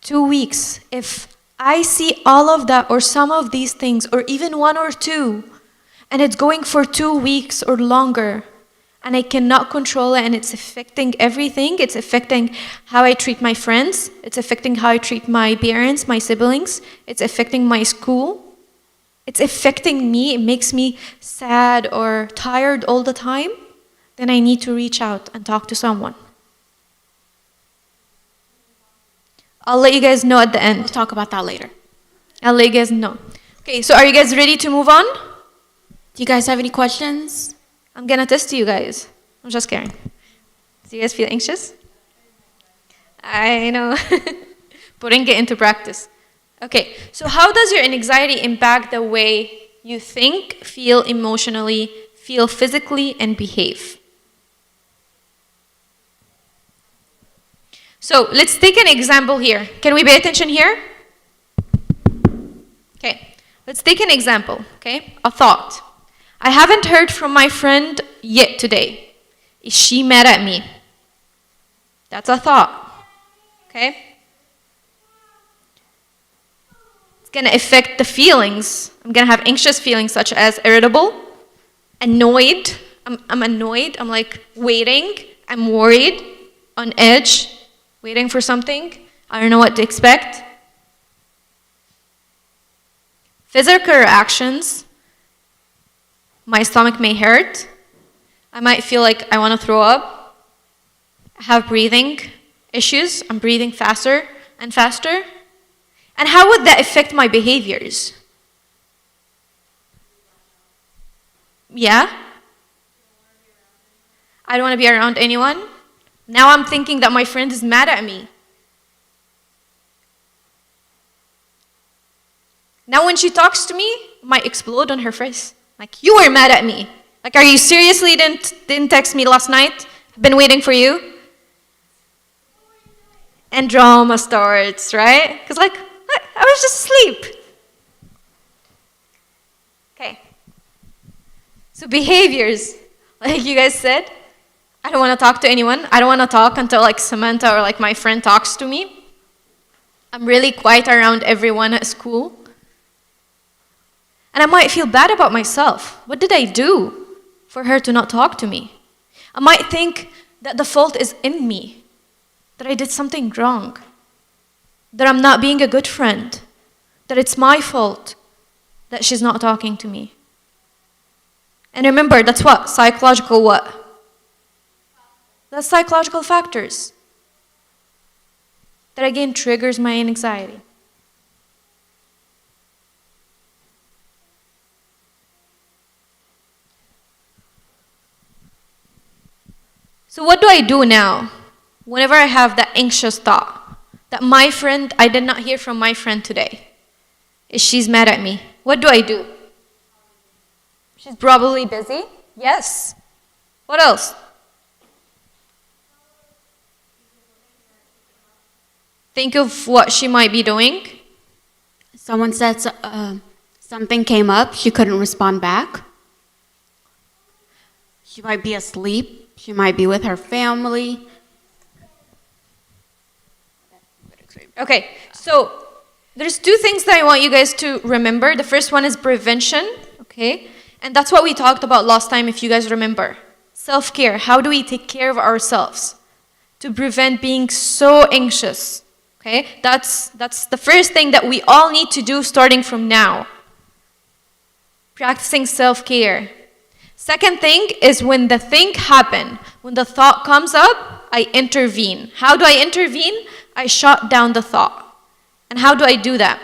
Speaker 2: 2 weeks. If I see all of that or some of these things or even 1 or 2 and it's going for 2 weeks or longer and I cannot control it and it's affecting everything, it's affecting how I treat my friends, it's affecting how I treat my parents, my siblings, it's affecting my school, it's affecting me, it makes me sad or tired all the time, then I need to reach out and talk to someone. I'll let you guys know at the end.
Speaker 3: We'll talk about that later.
Speaker 2: I'll let you guys know. Okay, so are you guys ready to move on?
Speaker 3: Do you guys have any questions?
Speaker 2: I'm gonna test you guys. I'm just kidding. Do you guys feel anxious? I know. Putting it into practice. Okay, so how does your anxiety impact the way you think, feel emotionally, feel physically, and behave? So let's take an example here. Can we pay attention here? Okay, let's take an example, okay? A thought. I haven't heard from my friend yet today. Is she mad at me? That's a thought, okay? going to affect the feelings. I'm going to have anxious feelings such as irritable, annoyed. I'm annoyed. I'm like waiting. I'm worried, on edge, waiting for something. I don't know what to expect. Physical reactions. My stomach may hurt. I might feel like I want to throw up. I have breathing issues. I'm breathing faster and faster. And how would that affect my behaviors? Yeah? I don't want to be around anyone. Now I'm thinking that my friend is mad at me. Now when she talks to me, I might explode on her face. Like, you were mad at me. Like, are you seriously didn't text me last night? I've been waiting for you. And drama starts, right? Because like, I was just asleep. Okay. So behaviors, like you guys said, I don't want to talk to anyone. I don't want to talk until like Samantha or like my friend talks to me. I'm really quiet around everyone at school. And I might feel bad about myself. What did I do for her to not talk to me? I might think that the fault is in me, that I did something wrong, that I'm not being a good friend, that it's my fault that she's not talking to me. And remember, that's what? Psychological what? That's psychological factors. That again triggers my anxiety. So what do I do now? Whenever I have that anxious thought, that my friend, I did not hear from my friend today. She's mad at me. What do I do? She's probably busy. Yes. What else? Think of what she might be doing.
Speaker 3: Someone said something came up, she couldn't respond back. She might be asleep. She might be with her family.
Speaker 2: Okay, so there's two things that I want you guys to remember. The first one is prevention, okay? And that's what we talked about last time, if you guys remember. Self-care. How do we take care of ourselves to prevent being so anxious? Okay, that's the first thing that we all need to do starting from now. Practicing self-care. Second thing is when the thing happens, when the thought comes up, I intervene. How do I intervene? I shut down the thought. And how do I do that?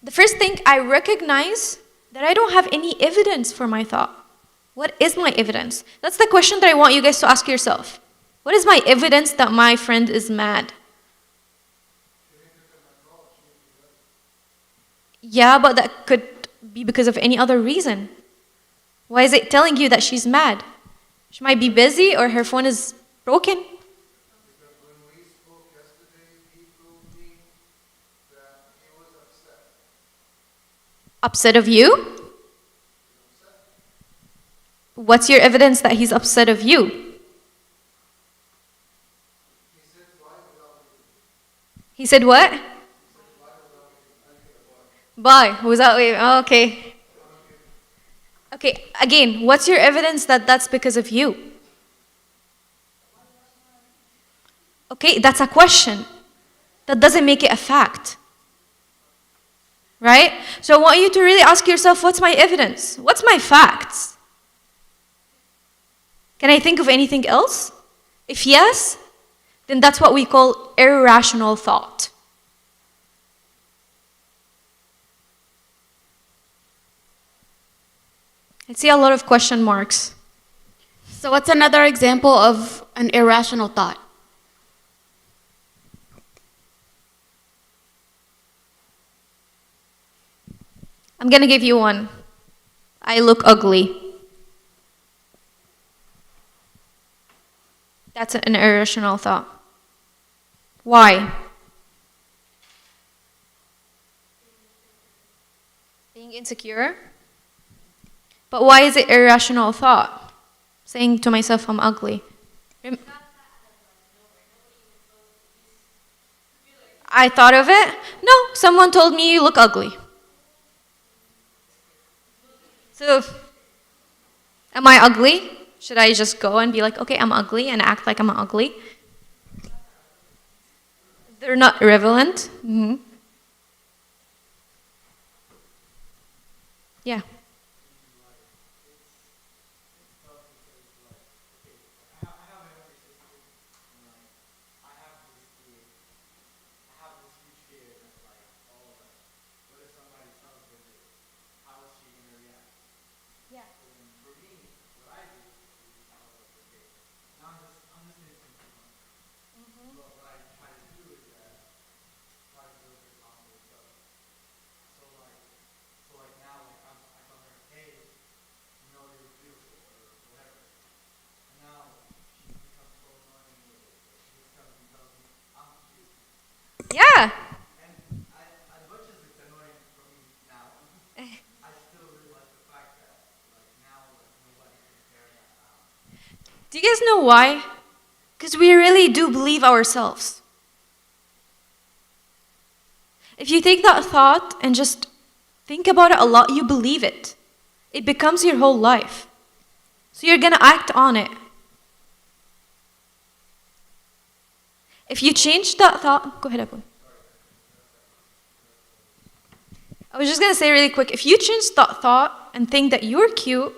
Speaker 2: The first thing, I recognize that I don't have any evidence for my thought. What is my evidence? That's the question that I want you guys to ask yourself. What is my evidence that my friend is mad? Yeah, but that could be because of any other reason. Why is it telling you that she's mad? She might be busy or her phone is broken.
Speaker 1: Because when we spoke yesterday, he told me that he was upset.
Speaker 2: Upset of you? What's your evidence that he's upset of you? He said what? Bye. Without waving. Oh, okay. Okay, again, what's your evidence that that's because of you? Okay, that's a question. That doesn't make it a fact. Right? So I want you to really ask yourself, what's my evidence? What's my facts? Can I think of anything else? If yes, then that's what we call irrational thought. I see a lot of question marks.
Speaker 3: So what's another example of an irrational thought?
Speaker 2: I'm going to give you one. I look ugly. That's an irrational thought. Why? Being insecure? But why is it irrational thought? Saying to myself, I'm ugly. I thought of it. No, someone told me you look ugly. So, am I ugly? Should I just go and be like, okay, I'm ugly and act like I'm ugly? They're not irrelevant. Yeah. Yeah. Do you guys know why? Because we really do believe ourselves. If you take that thought and just think about it a lot, you believe it. It becomes your whole life. So you're going to act on it. If you change that thought, go ahead, Abu. I was just going to say really quick, if you change that thought and think that you're cute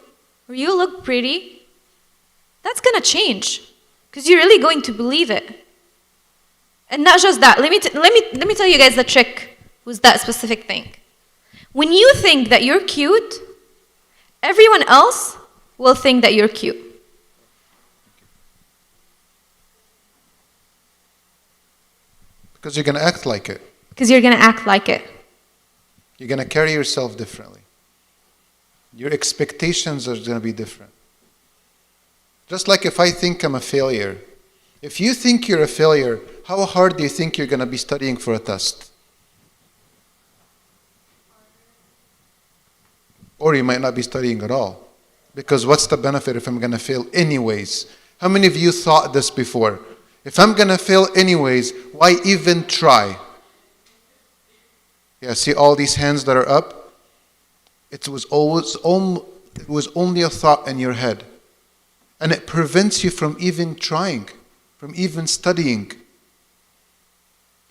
Speaker 2: or you look pretty, that's going to change because you're really going to believe it. And not just that. Let me tell you guys the trick with that specific thing. When you think that you're cute, everyone else will think that you're cute.
Speaker 1: Because you're going to act like it.
Speaker 2: Because you're going to act like it.
Speaker 1: You're going to carry yourself differently. Your expectations are going to be different. Just like if I think I'm a failure. If you think you're a failure, how hard do you think you're going to be studying for a test? Or you might not be studying at all. Because what's the benefit if I'm going to fail anyways? How many of you thought this before? If I'm going to fail anyways, why even try? Yeah, see all these hands that are up? It was only a thought in your head. And it prevents you from even trying, from even studying.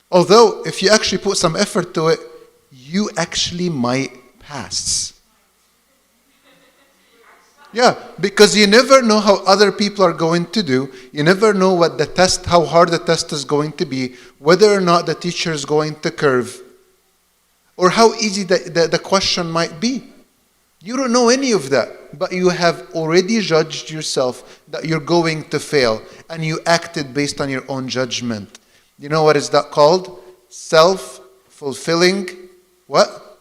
Speaker 1: Although, if you actually put some effort to it, you actually might pass. Yeah, because you never know how other people are going to do. You never know what the test, how hard the test is going to be, whether or not the teacher is going to curve, or how easy the question might be. You don't know any of that, but you have already judged yourself that you're going to fail, and you acted based on your own judgment. You know what is that called? Self-fulfilling what?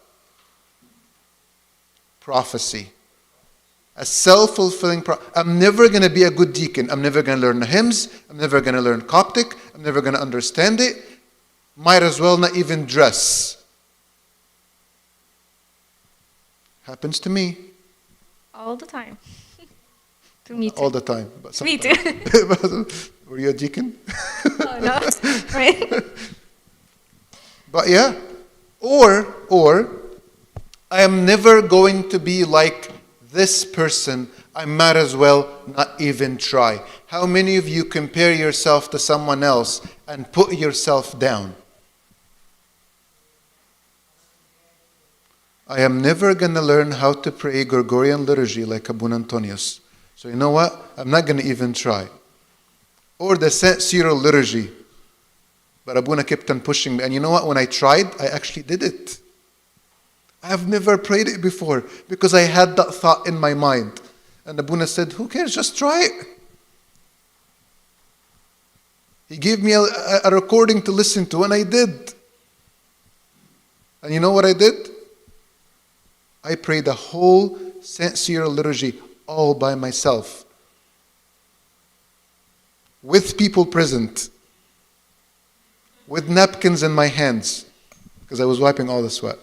Speaker 1: Prophecy. A self-fulfilling prophecy. I'm never going to be a good deacon. I'm never going to learn the hymns. I'm never going to learn Coptic. I'm never going to understand it. Might as well not even dress. Happens to me.
Speaker 2: All the time. To me too.
Speaker 1: All the time. But
Speaker 2: Me too.
Speaker 1: Were you a deacon?
Speaker 2: Oh, no. Right?
Speaker 1: But yeah. Or, I am never going to be like this person. I might as well not even try. How many of you compare yourself to someone else and put yourself down? I am never going to learn how to pray Gregorian liturgy like Abu Antonius. So you know what? I'm not going to even try. Or the St. Cyril liturgy. But Abuna kept on pushing me. And you know what? When I tried, I actually did it. I have never prayed it before because I had that thought in my mind. And Abuna said, who cares? Just try it. He gave me a recording to listen to, and I did. And you know what I did? I prayed the whole St. Cyril liturgy all by myself. With people present. With napkins in my hands. Because I was wiping all the sweat.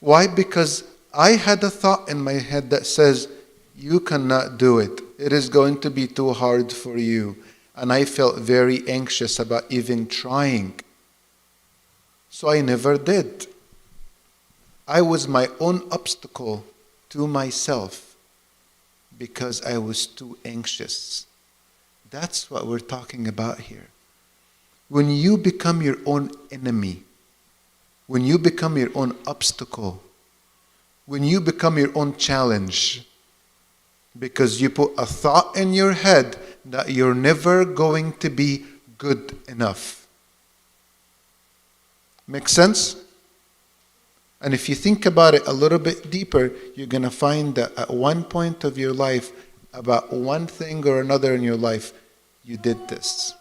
Speaker 1: Why? Because I had a thought in my head that says, you cannot do it. It is going to be too hard for you. and I felt very anxious about even trying. So I never did. I was my own obstacle to myself because I was too anxious. That's what we're talking about here. When you become your own enemy, when you become your own obstacle, when you become your own challenge, because you put a thought in your head that you're never going to be good enough. Make sense? And if you think about it a little bit deeper, you're going to find that at one point of your life, about one thing or another in your life, you did this.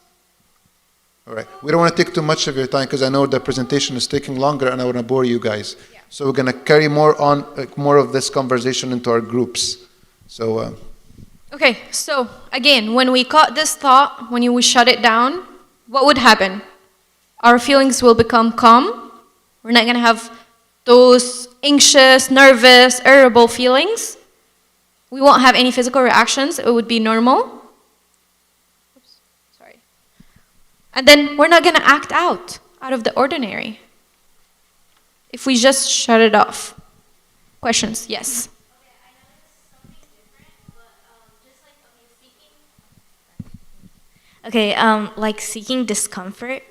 Speaker 1: All right. We don't want to take too much of your time because I know the presentation is taking longer and I want to bore you guys. Yeah. So we're going to carry more of this conversation into our groups. So.
Speaker 2: Okay, so again, when we caught this thought, when we shut it down, what would happen? Our feelings will become calm. We're not going to have those anxious, nervous, irritable feelings. We won't have any physical reactions. It would be normal. Oops, sorry. And then we're not going to act out of the ordinary. If we just shut it off. Questions? Yes.
Speaker 7: Okay, like seeking discomfort,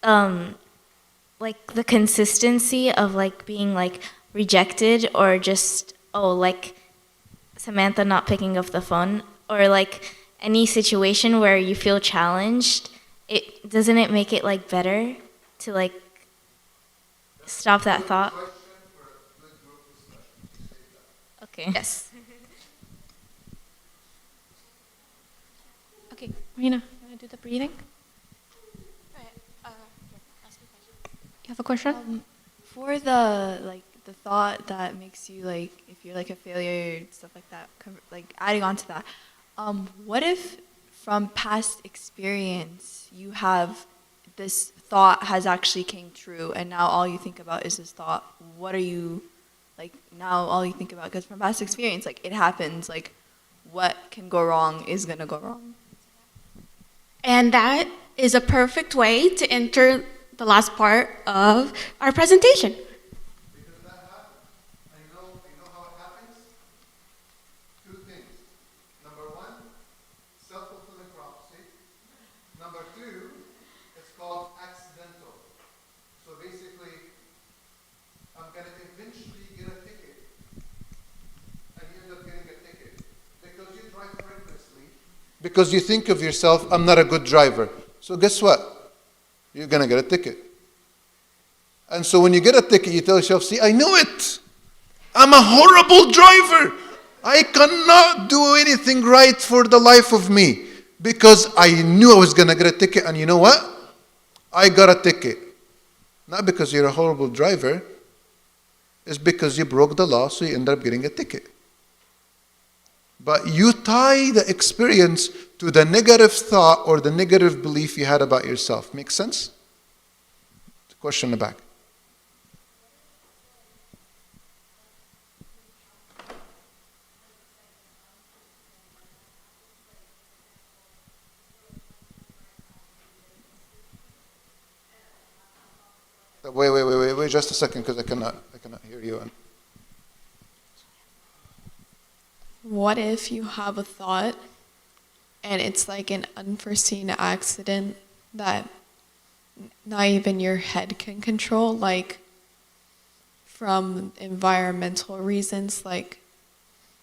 Speaker 7: like the consistency of like being like rejected or just, like Samantha not picking up the phone, or like any situation where you feel challenged, doesn't it make it like better to like stop that thought? Okay.
Speaker 2: Yes. Okay, Marina. Do the breathing. You have a question?
Speaker 11: For the thought that makes you like, if you're like a failure, stuff like that, like adding on to that, what if from past experience you have this thought has actually came true and now all you think about is this thought? What are you like now all you think about? Because from past experience, like it happens, like what can go wrong is gonna go wrong.
Speaker 3: And that is a perfect way to enter the last part of our presentation.
Speaker 1: Because that happens. You know how it happens? Two things. Number one, self-fulfilling prophecy. Number two, it's called accidental. So basically, I'm going to eventually get a ticket. And you end up getting a ticket. Because you drive recklessly. Because you think of yourself, I'm not a good driver. So guess what? You're going to get a ticket. And so when you get a ticket, you tell yourself, see, I knew it. I'm a horrible driver. I cannot do anything right for the life of me. Because I knew I was going to get a ticket. And you know what? I got a ticket. Not because you're a horrible driver. It's because you broke the law, so you end up getting a ticket. But you tie the experience to the negative thought or the negative belief you had about yourself. Make sense? Question in the back. Wait, just a second, because I cannot hear you.
Speaker 8: What if you have a thought and it's like an unforeseen accident that not even your head can control, like from environmental reasons? Like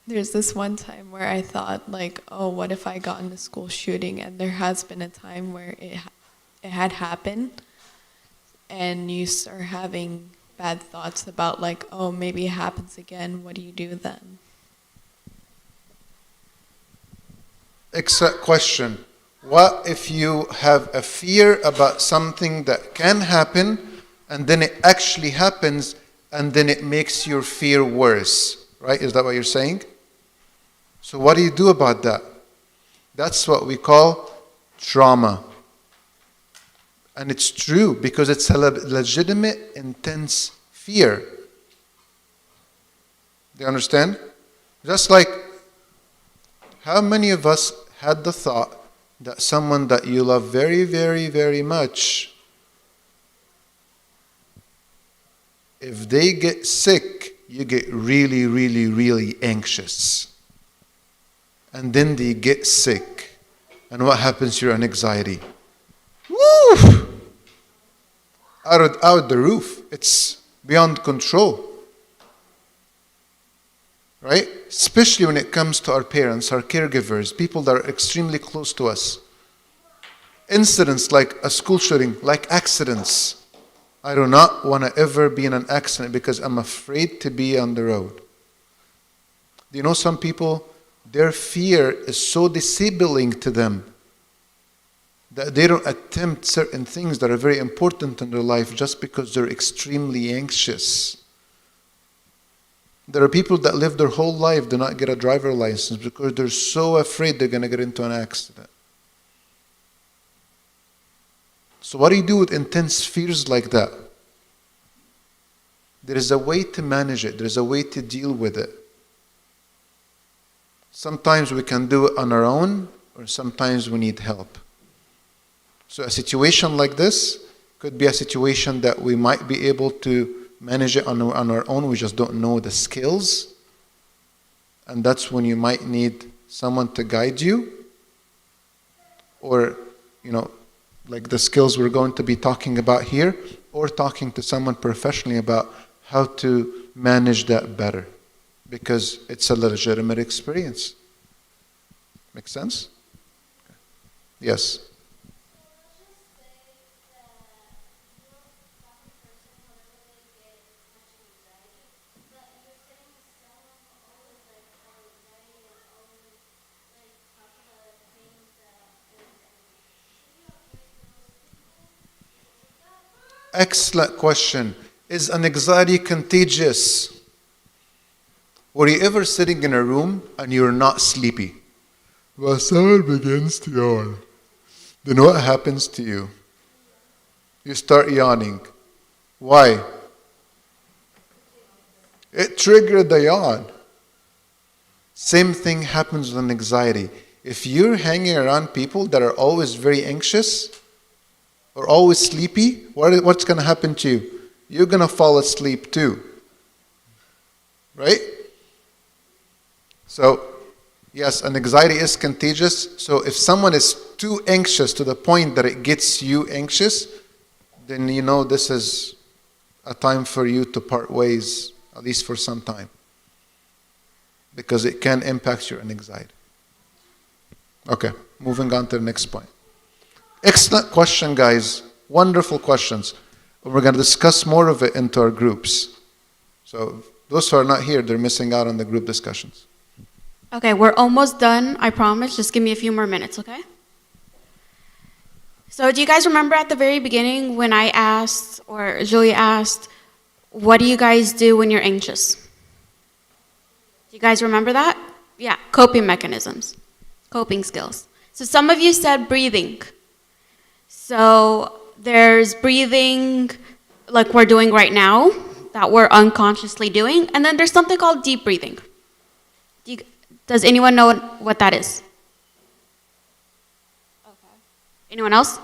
Speaker 8: there's this one time where I thought like, oh, what if I got in a school shooting? And there has been a time where it had happened, and you start having bad thoughts about like, oh, maybe it happens again. What do you do then?
Speaker 1: Except question. What if you have a fear about something that can happen, and then it actually happens, and then it makes your fear worse? Right? Is that what you're saying? So what do you do about that? That's what we call trauma. And it's true, because it's a legitimate, intense fear. Do you understand? Just like, how many of us had the thought that someone that you love very, very, very much, if they get sick, you get really, really, really anxious. And then they get sick. And what happens to your anxiety? Woo! Out the roof. It's beyond control. Right? Especially when it comes to our parents, our caregivers, people that are extremely close to us. Incidents like a school shooting, like accidents. I do not want to ever be in an accident because I'm afraid to be on the road. Do you know some people, their fear is so disabling to them that they don't attempt certain things that are very important in their life just because they're extremely anxious. There are people that live their whole life do not get a driver license because they're so afraid they're going to get into an accident. So what do you do with intense fears like that? There is a way to manage it. There is a way to deal with it. Sometimes we can do it on our own, or sometimes we need help. So a situation like this could be a situation that we might be able to manage it on our own. We just don't know the skills. And that's when you might need someone to guide you. Or, like the skills we're going to be talking about here, or talking to someone professionally about how to manage that better. Because it's a legitimate experience. Make sense? Yes. Excellent question. Is an anxiety contagious? Were you ever sitting in a room and you're not sleepy? Well, someone begins to yawn. Then what happens to you? You start yawning. Why? It triggered the yawn. Same thing happens with anxiety. If you're hanging around people that are always very anxious or always sleepy, what's going to happen to you? You're going to fall asleep too. Right? So, yes, anxiety is contagious. So if someone is too anxious to the point that it gets you anxious, then this is a time for you to part ways, at least for some time. Because it can impact your anxiety. Okay, moving on to the next point. Excellent question, guys. Wonderful questions. We're going to discuss more of it into our groups. So those who are not here, they're missing out on the group discussions.
Speaker 3: Okay, we're almost done, I promise. Just give me a few more minutes, okay? So do you guys remember at the very beginning when I asked, or Julia asked, what do you guys do when you're anxious? Do you guys remember that? Yeah, coping mechanisms, coping skills. So some of you said breathing. So there's breathing like we're doing right now, that we're unconsciously doing, and then there's something called deep breathing. Does anyone know what that is? Okay. Anyone else?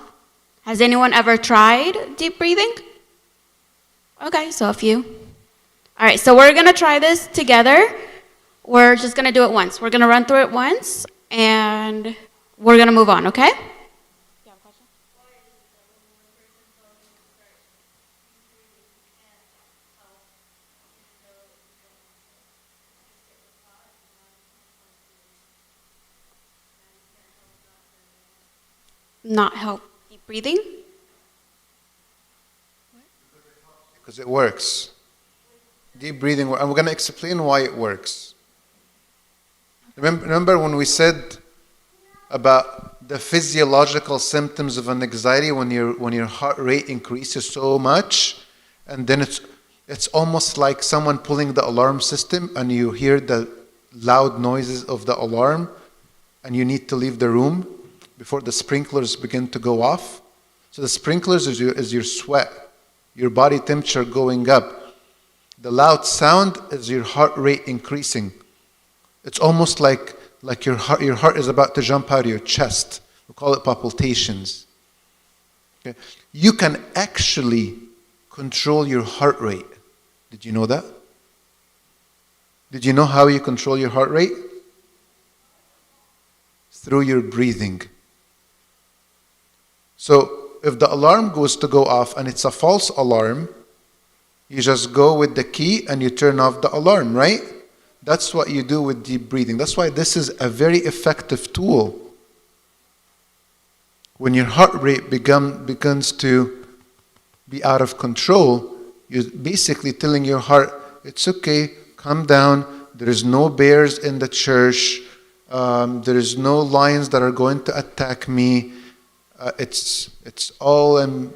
Speaker 3: Has anyone ever tried deep breathing? Okay, so a few. All right, so we're going to try this together. We're just going to do it once. We're going to run through it once, and we're going to move on, okay? Not help deep breathing?
Speaker 1: Because it works. Deep breathing, and we're going to explain why it works. Remember when we said about the physiological symptoms of an anxiety when your heart rate increases so much, and then it's almost like someone pulling the alarm system, and you hear the loud noises of the alarm, and you need to leave the room before the sprinklers begin to go off. So the sprinklers is your sweat, your body temperature going up. The loud sound is your heart rate increasing. It's almost like your heart is about to jump out of your chest. We call it palpitations. Okay? You can actually control your heart rate. Did you know that? Did you know how you control your heart rate? Through your breathing. So if the alarm goes to go off and it's a false alarm, you just go with the key and you turn off the alarm, right? That's what you do with deep breathing. That's why this is a very effective tool. When your heart rate begins to be out of control, you're basically telling your heart, it's okay, calm down, there is no bears in the church, there is no lions that are going to attack me, it's all in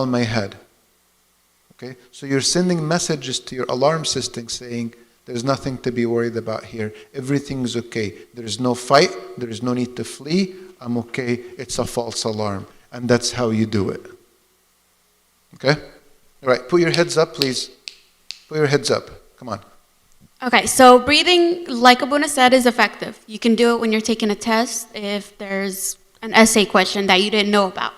Speaker 1: my head. Okay? So you're sending messages to your alarm system saying, there's nothing to be worried about here. Everything's okay. There is no fight. There is no need to flee. I'm okay. It's a false alarm. And that's how you do it. Okay? All right. Put your heads up, please. Put your heads up. Come on.
Speaker 3: Okay, so breathing, like Abuna said, is effective. You can do it when you're taking a test, if there's an essay question that you didn't know about,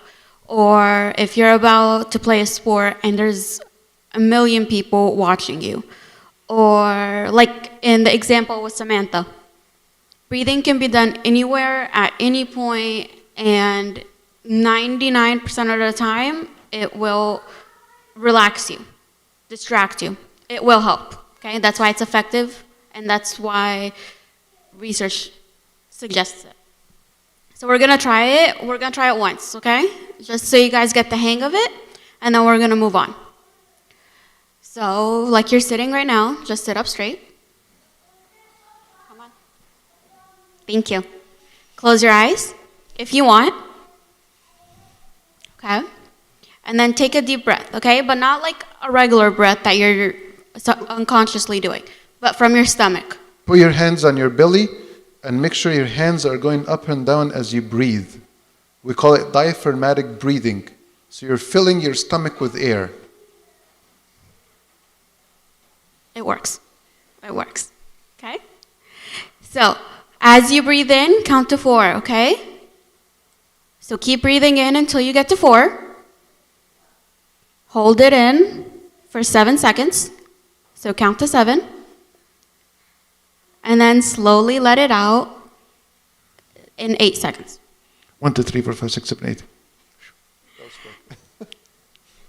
Speaker 3: or if you're about to play a sport and there's a million people watching you. Or like in the example with Samantha, breathing can be done anywhere at any point, and 99% of the time it will relax you, distract you. It will help, okay? That's why it's effective, and that's why research suggests it. So we're gonna try it. We're gonna try it once, okay? Just so you guys get the hang of it, and then we're gonna move on. So, like you're sitting right now, just sit up straight. Come on. Thank you. Close your eyes if you want. Okay. And then take a deep breath, okay? But not like a regular breath that you're unconsciously doing, but from your stomach.
Speaker 1: Put your hands on your belly and make sure your hands are going up and down as you breathe. We call it diaphragmatic breathing. So you're filling your stomach with air.
Speaker 3: It works. It works. Okay? So, as you breathe in, count to 4, okay? So keep breathing in until you get to 4. Hold it in for 7 seconds. So count to 7. And then slowly let it out in 8 seconds.
Speaker 1: 1, 2, 3, 4, 5, 6, 7, 8.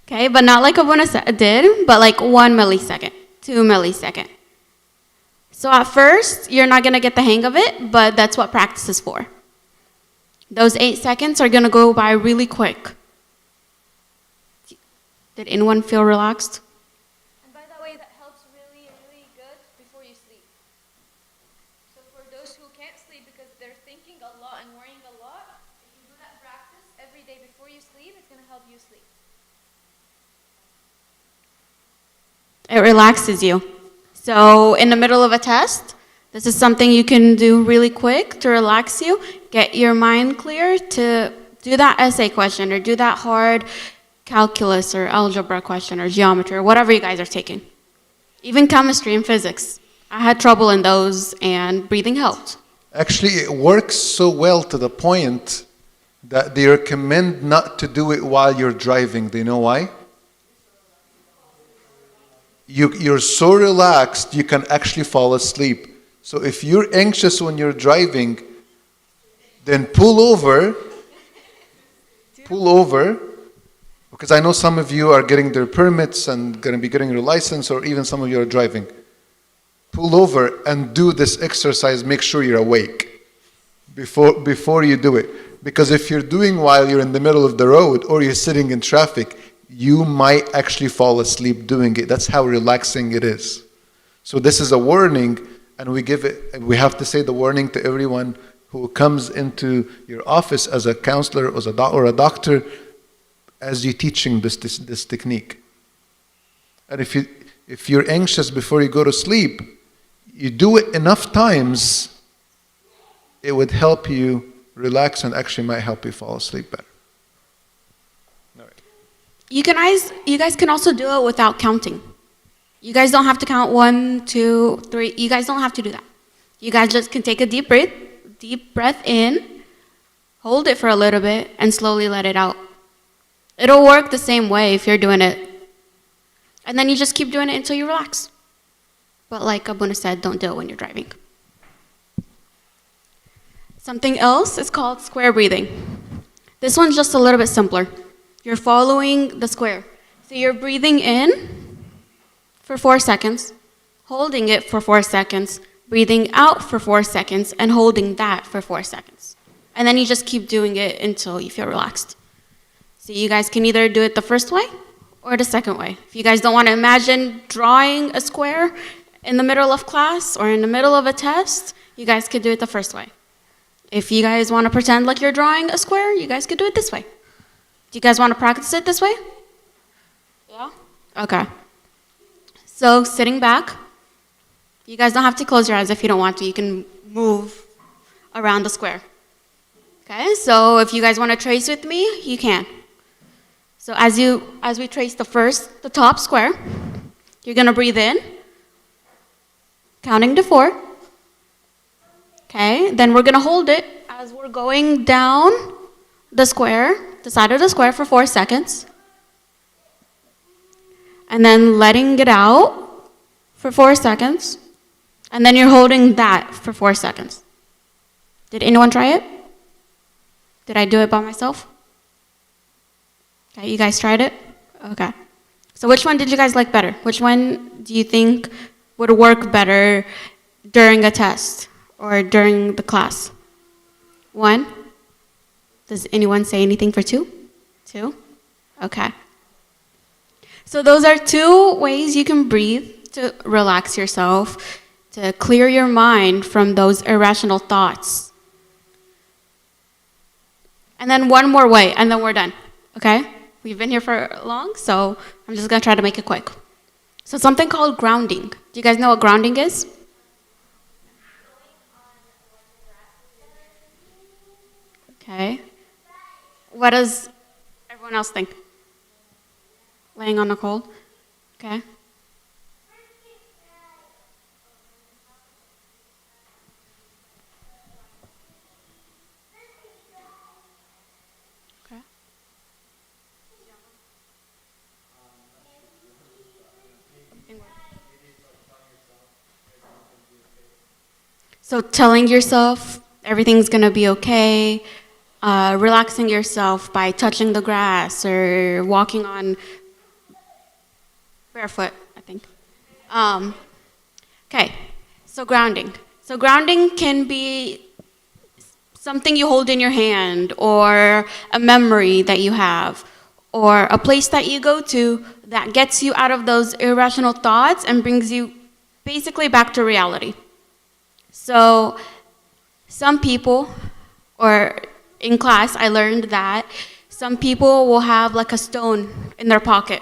Speaker 3: Okay, but not like Abuna did, but like 1 millisecond. 2 millisecond. So at first, you're not going to get the hang of it, but that's what practice is for. Those 8 seconds are going to go by really quick. Did anyone feel relaxed?
Speaker 2: And by the way, that helps really, really good before you sleep. So for those who can't sleep because they're thinking a lot and worrying a lot, if you do that practice every day before you sleep, it's going to help you sleep.
Speaker 3: It relaxes you. So in the middle of a test, this is something you can do really quick to relax you, get your mind clear to do that essay question or do that hard calculus or algebra question or geometry or whatever you guys are taking. Even chemistry and physics. I had trouble in those and breathing helped.
Speaker 1: Actually, it works so well to the point that they recommend not to do it while you're driving. Do you know why? You're so relaxed, you can actually fall asleep. So if you're anxious when you're driving, then pull over, because I know some of you are getting their permits and going to be getting your license, or even some of you are driving. Pull over and do this exercise. Make sure you're awake before you do it. Because if you're doing while you're in the middle of the road or you're sitting in traffic, you might actually fall asleep doing it. That's how relaxing it is. So this is a warning, and we have to say the warning to everyone who comes into your office as a counselor or a doctor as you're teaching this technique. And if you're anxious before you go to sleep, you do it enough times, it would help you relax and actually might help you fall asleep better.
Speaker 3: You guys can also do it without counting. You guys don't have to count 1, 2, 3. You guys don't have to do that. You guys just can take a deep breath in, Hold it for a little bit and slowly let it out. It'll work the same way if you're doing it. And then you just keep doing it until you relax. But like Abuna said, don't do it when you're driving. Something else is called square breathing. This one's just a little bit simpler. You're following the square. So you're breathing in for 4 seconds, holding it for 4 seconds, breathing out for 4 seconds, and holding that for 4 seconds. And then you just keep doing it until you feel relaxed. So you guys can either do it the first way or the second way. If you guys don't want to imagine drawing a square in the middle of class or in the middle of a test, you guys could do it the first way. If you guys want to pretend like you're drawing a square, you guys could do it this way. Do you guys want to practice it this way? Yeah? Okay. So sitting back, you guys don't have to close your eyes if you don't want to. You can move around the square. Okay, so if you guys want to trace with me, you can. So as we trace the top square, you're going to breathe in, counting to 4. Okay, then we're going to hold it as we're going down the square, the side of the square for 4 seconds. And then letting it out for 4 seconds. And then you're holding that for 4 seconds. Did anyone try it? Did I do it by myself? Okay, you guys tried it? Okay. So which one did you guys like better? Which one do you think would work better during a test or during the class? 1? Does anyone say anything for 2? 2? Okay. So those are 2 ways you can breathe to relax yourself, to clear your mind from those irrational thoughts. And then one more way, and then we're done, okay? We've been here for long, so I'm just going to try to make it quick. So something called grounding. Do you guys know what grounding is? Okay. What does everyone else think? Laying on the cold? Okay. Okay. So telling yourself everything's going to be okay, relaxing yourself by touching the grass or walking on barefoot, I think. Okay, so grounding. So grounding can be something you hold in your hand or a memory that you have or a place that you go to that gets you out of those irrational thoughts and brings you basically back to reality. So some people, or in class I learned that some people will have like a stone in their pocket.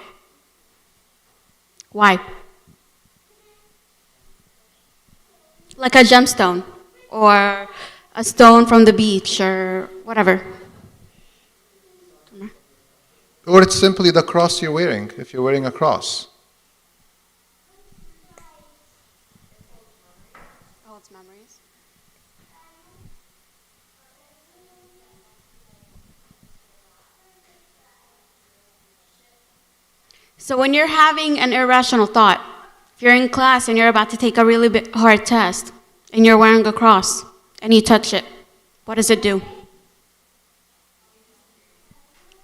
Speaker 3: Why? Like a gemstone or a stone from the beach or whatever.
Speaker 1: Or it's simply the cross you're wearing, if you're wearing a cross.
Speaker 3: Holds memories. So when you're having an irrational thought, if you're in class and you're about to take a really hard test and you're wearing a cross and you touch it, what does it do?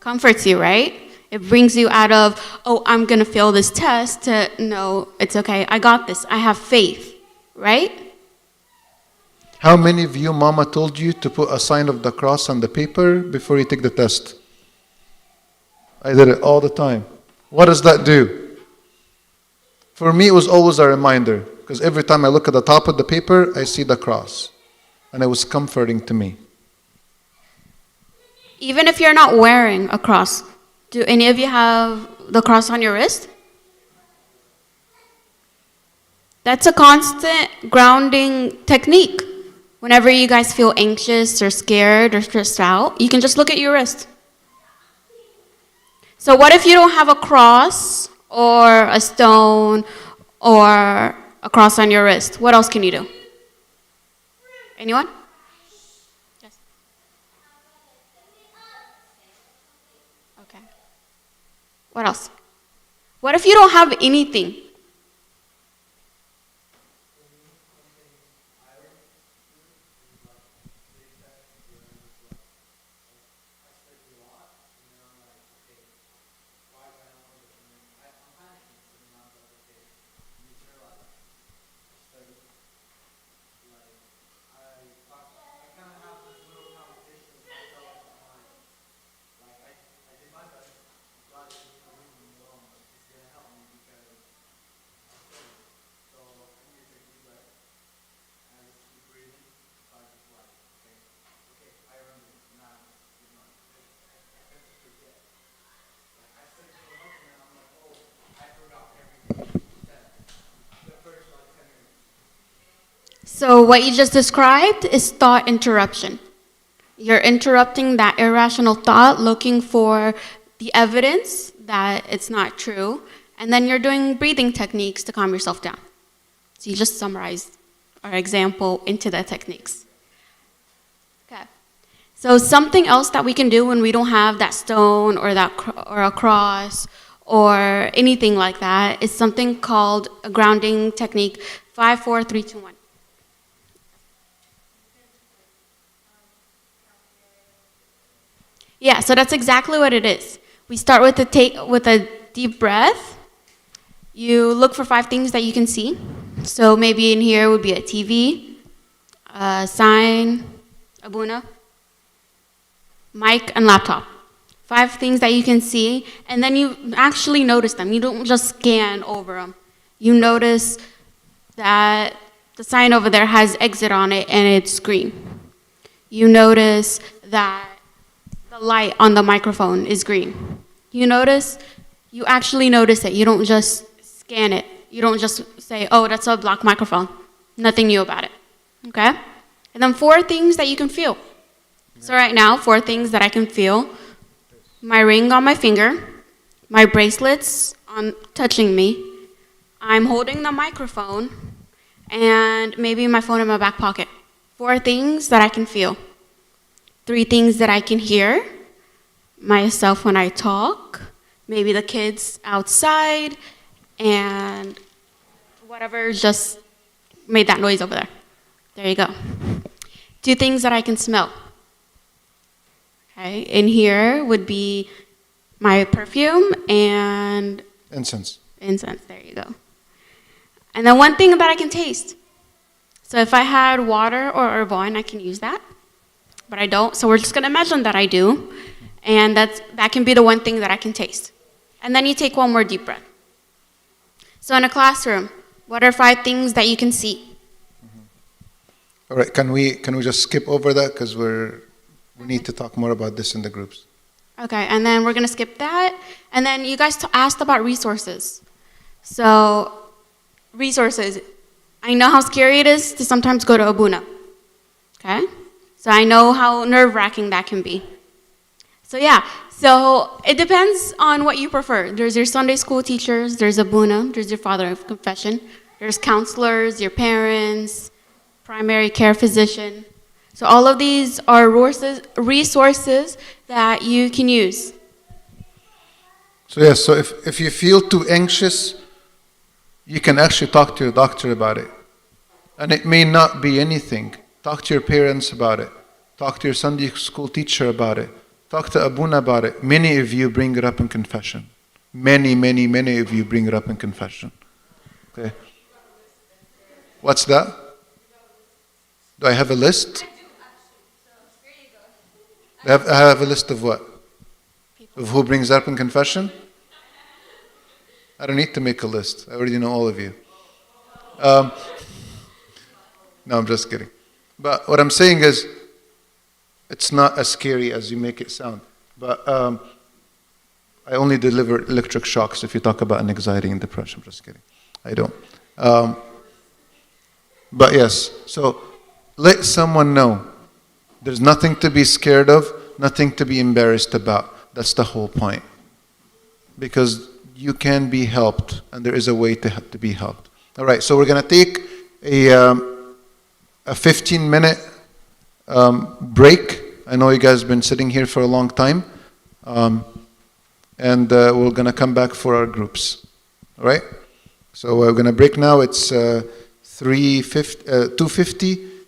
Speaker 3: Comforts you, right? It brings you out of, oh, I'm going to fail this test, to, no, it's okay, I got this, I have faith, right?
Speaker 1: How many of you, Mama told you to put a sign of the cross on the paper before you take the test? I did it all the time. What does that do? For me, it was always a reminder, because every time I look at the top of the paper, I see the cross. And it was comforting to me.
Speaker 3: Even if you're not wearing a cross, do any of you have the cross on your wrist? That's a constant grounding technique. Whenever you guys feel anxious or scared or stressed out, you can just look at your wrist. So what if you don't have a cross or a stone or a cross on your wrist? What else can you do? Anyone? Yes. What else? What if you don't have anything? So what you just described is thought interruption. You're interrupting that irrational thought, looking for the evidence that it's not true, and then you're doing breathing techniques to calm yourself down. So you just summarized our example into the techniques. Okay. So something else that we can do when we don't have that stone or or a cross or anything like that is something called a grounding technique, 5, 4, 3, 2, 1. Yeah, so that's exactly what it is. We start with a deep breath. You look for 5 things that you can see. So maybe in here would be a TV, a sign, a buna, mic, and laptop. 5 things that you can see, and then you actually notice them. You don't just scan over them. You notice that the sign over there has exit on it and it's green. You notice that the light on the microphone is green. You actually notice it. You don't just scan it. You don't just say, oh, that's a black microphone. Nothing new about it. Okay? And then 4 things that you can feel. So right now, 4 things that I can feel. My ring on my finger, my bracelets on touching me, I'm holding the microphone, and maybe my phone in my back pocket. 4 things that I can feel. 3 things that I can hear, myself when I talk, maybe the kids outside, and whatever just made that noise over there. There you go. 2 things that I can smell. Okay, in here would be my perfume and
Speaker 1: Incense.
Speaker 3: There you go. And then 1 thing that I can taste. So if I had water or herb wine, I can use that. But I don't, so we're just gonna imagine that I do. And that can be the 1 thing that I can taste. And then you take 1 more deep breath. So in a classroom, what are 5 things that you can see?
Speaker 1: All right, can we just skip over that because we need to talk more about this in the groups.
Speaker 3: Okay, and then we're gonna skip that. And then you guys asked about resources. So resources, I know how scary it is to sometimes go to Abuna. Okay, so I know how nerve-wracking that can be. So yeah, so it depends on what you prefer. There's your Sunday school teachers, there's Abuna, there's your father of confession, there's counselors, your parents, primary care physician. So all of these are resources that you can use.
Speaker 1: So yes, so if you feel too anxious, you can actually talk to your doctor about it. And it may not be anything. Talk to your parents about it. Talk to your Sunday school teacher about it. Talk to Abuna about it. Many of you bring it up in confession. Many of you bring it up in confession. Okay. What's that? Do I have a list? I have a list of what? Of who brings up in confession? I don't need to make a list. I already know all of you. No, I'm just kidding. But what I'm saying is, it's not as scary as you make it sound. But I only deliver electric shocks if you talk about anxiety and depression. I'm just kidding. I don't. But yes, so let someone know. There's nothing to be scared of, nothing to be embarrassed about. That's the whole point. Because you can be helped, and there is a way to be helped. All right, so we're going to take a 15-minute break. I know you guys have been sitting here for a long time. and we're going to come back for our groups. All right? So we're going to break now. It's 2:50,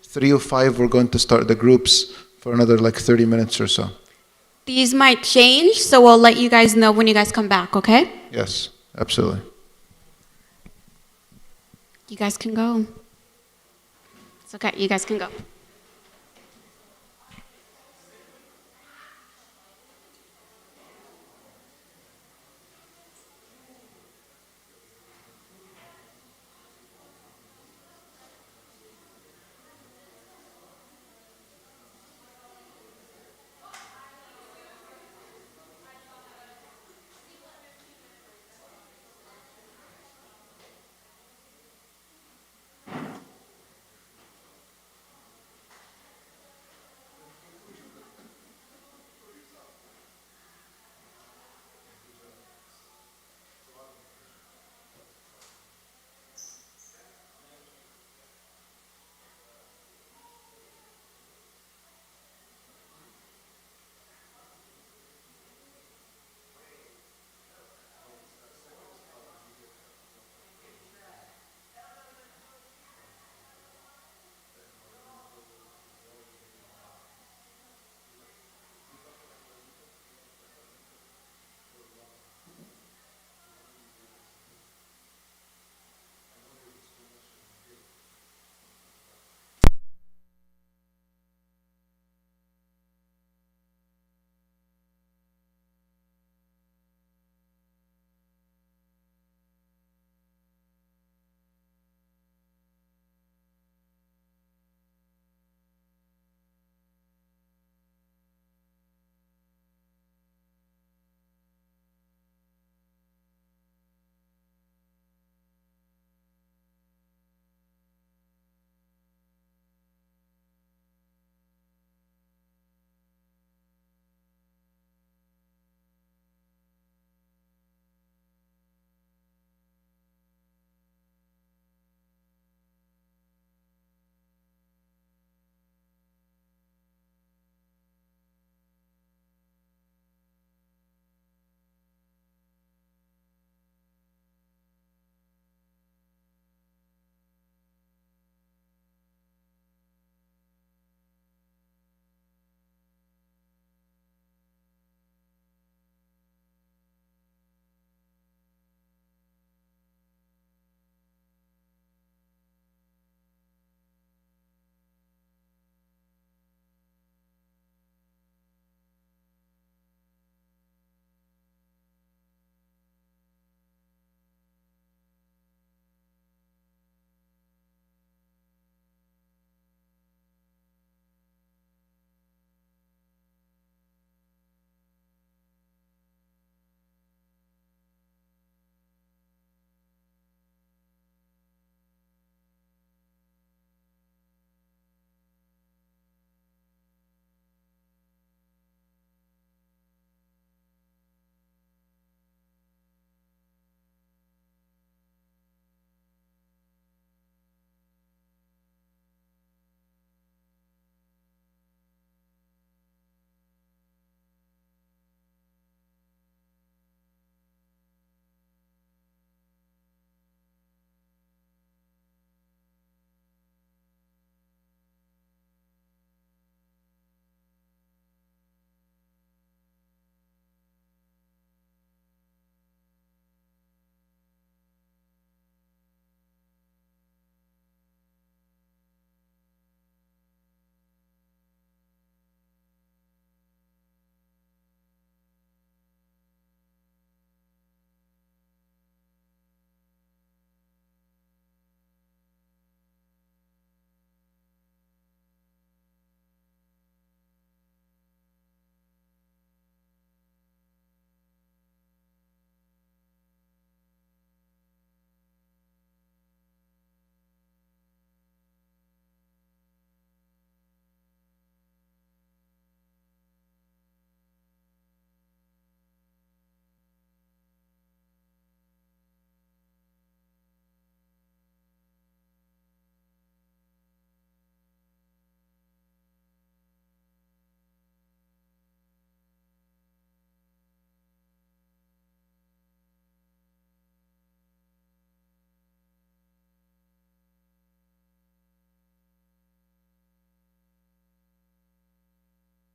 Speaker 1: 3:05. We're going to start the groups for another like 30 minutes or so.
Speaker 3: These might change, so we'll let you guys know when you guys come back, okay?
Speaker 1: Yes, absolutely.
Speaker 3: You guys can go. It's okay, you guys can go.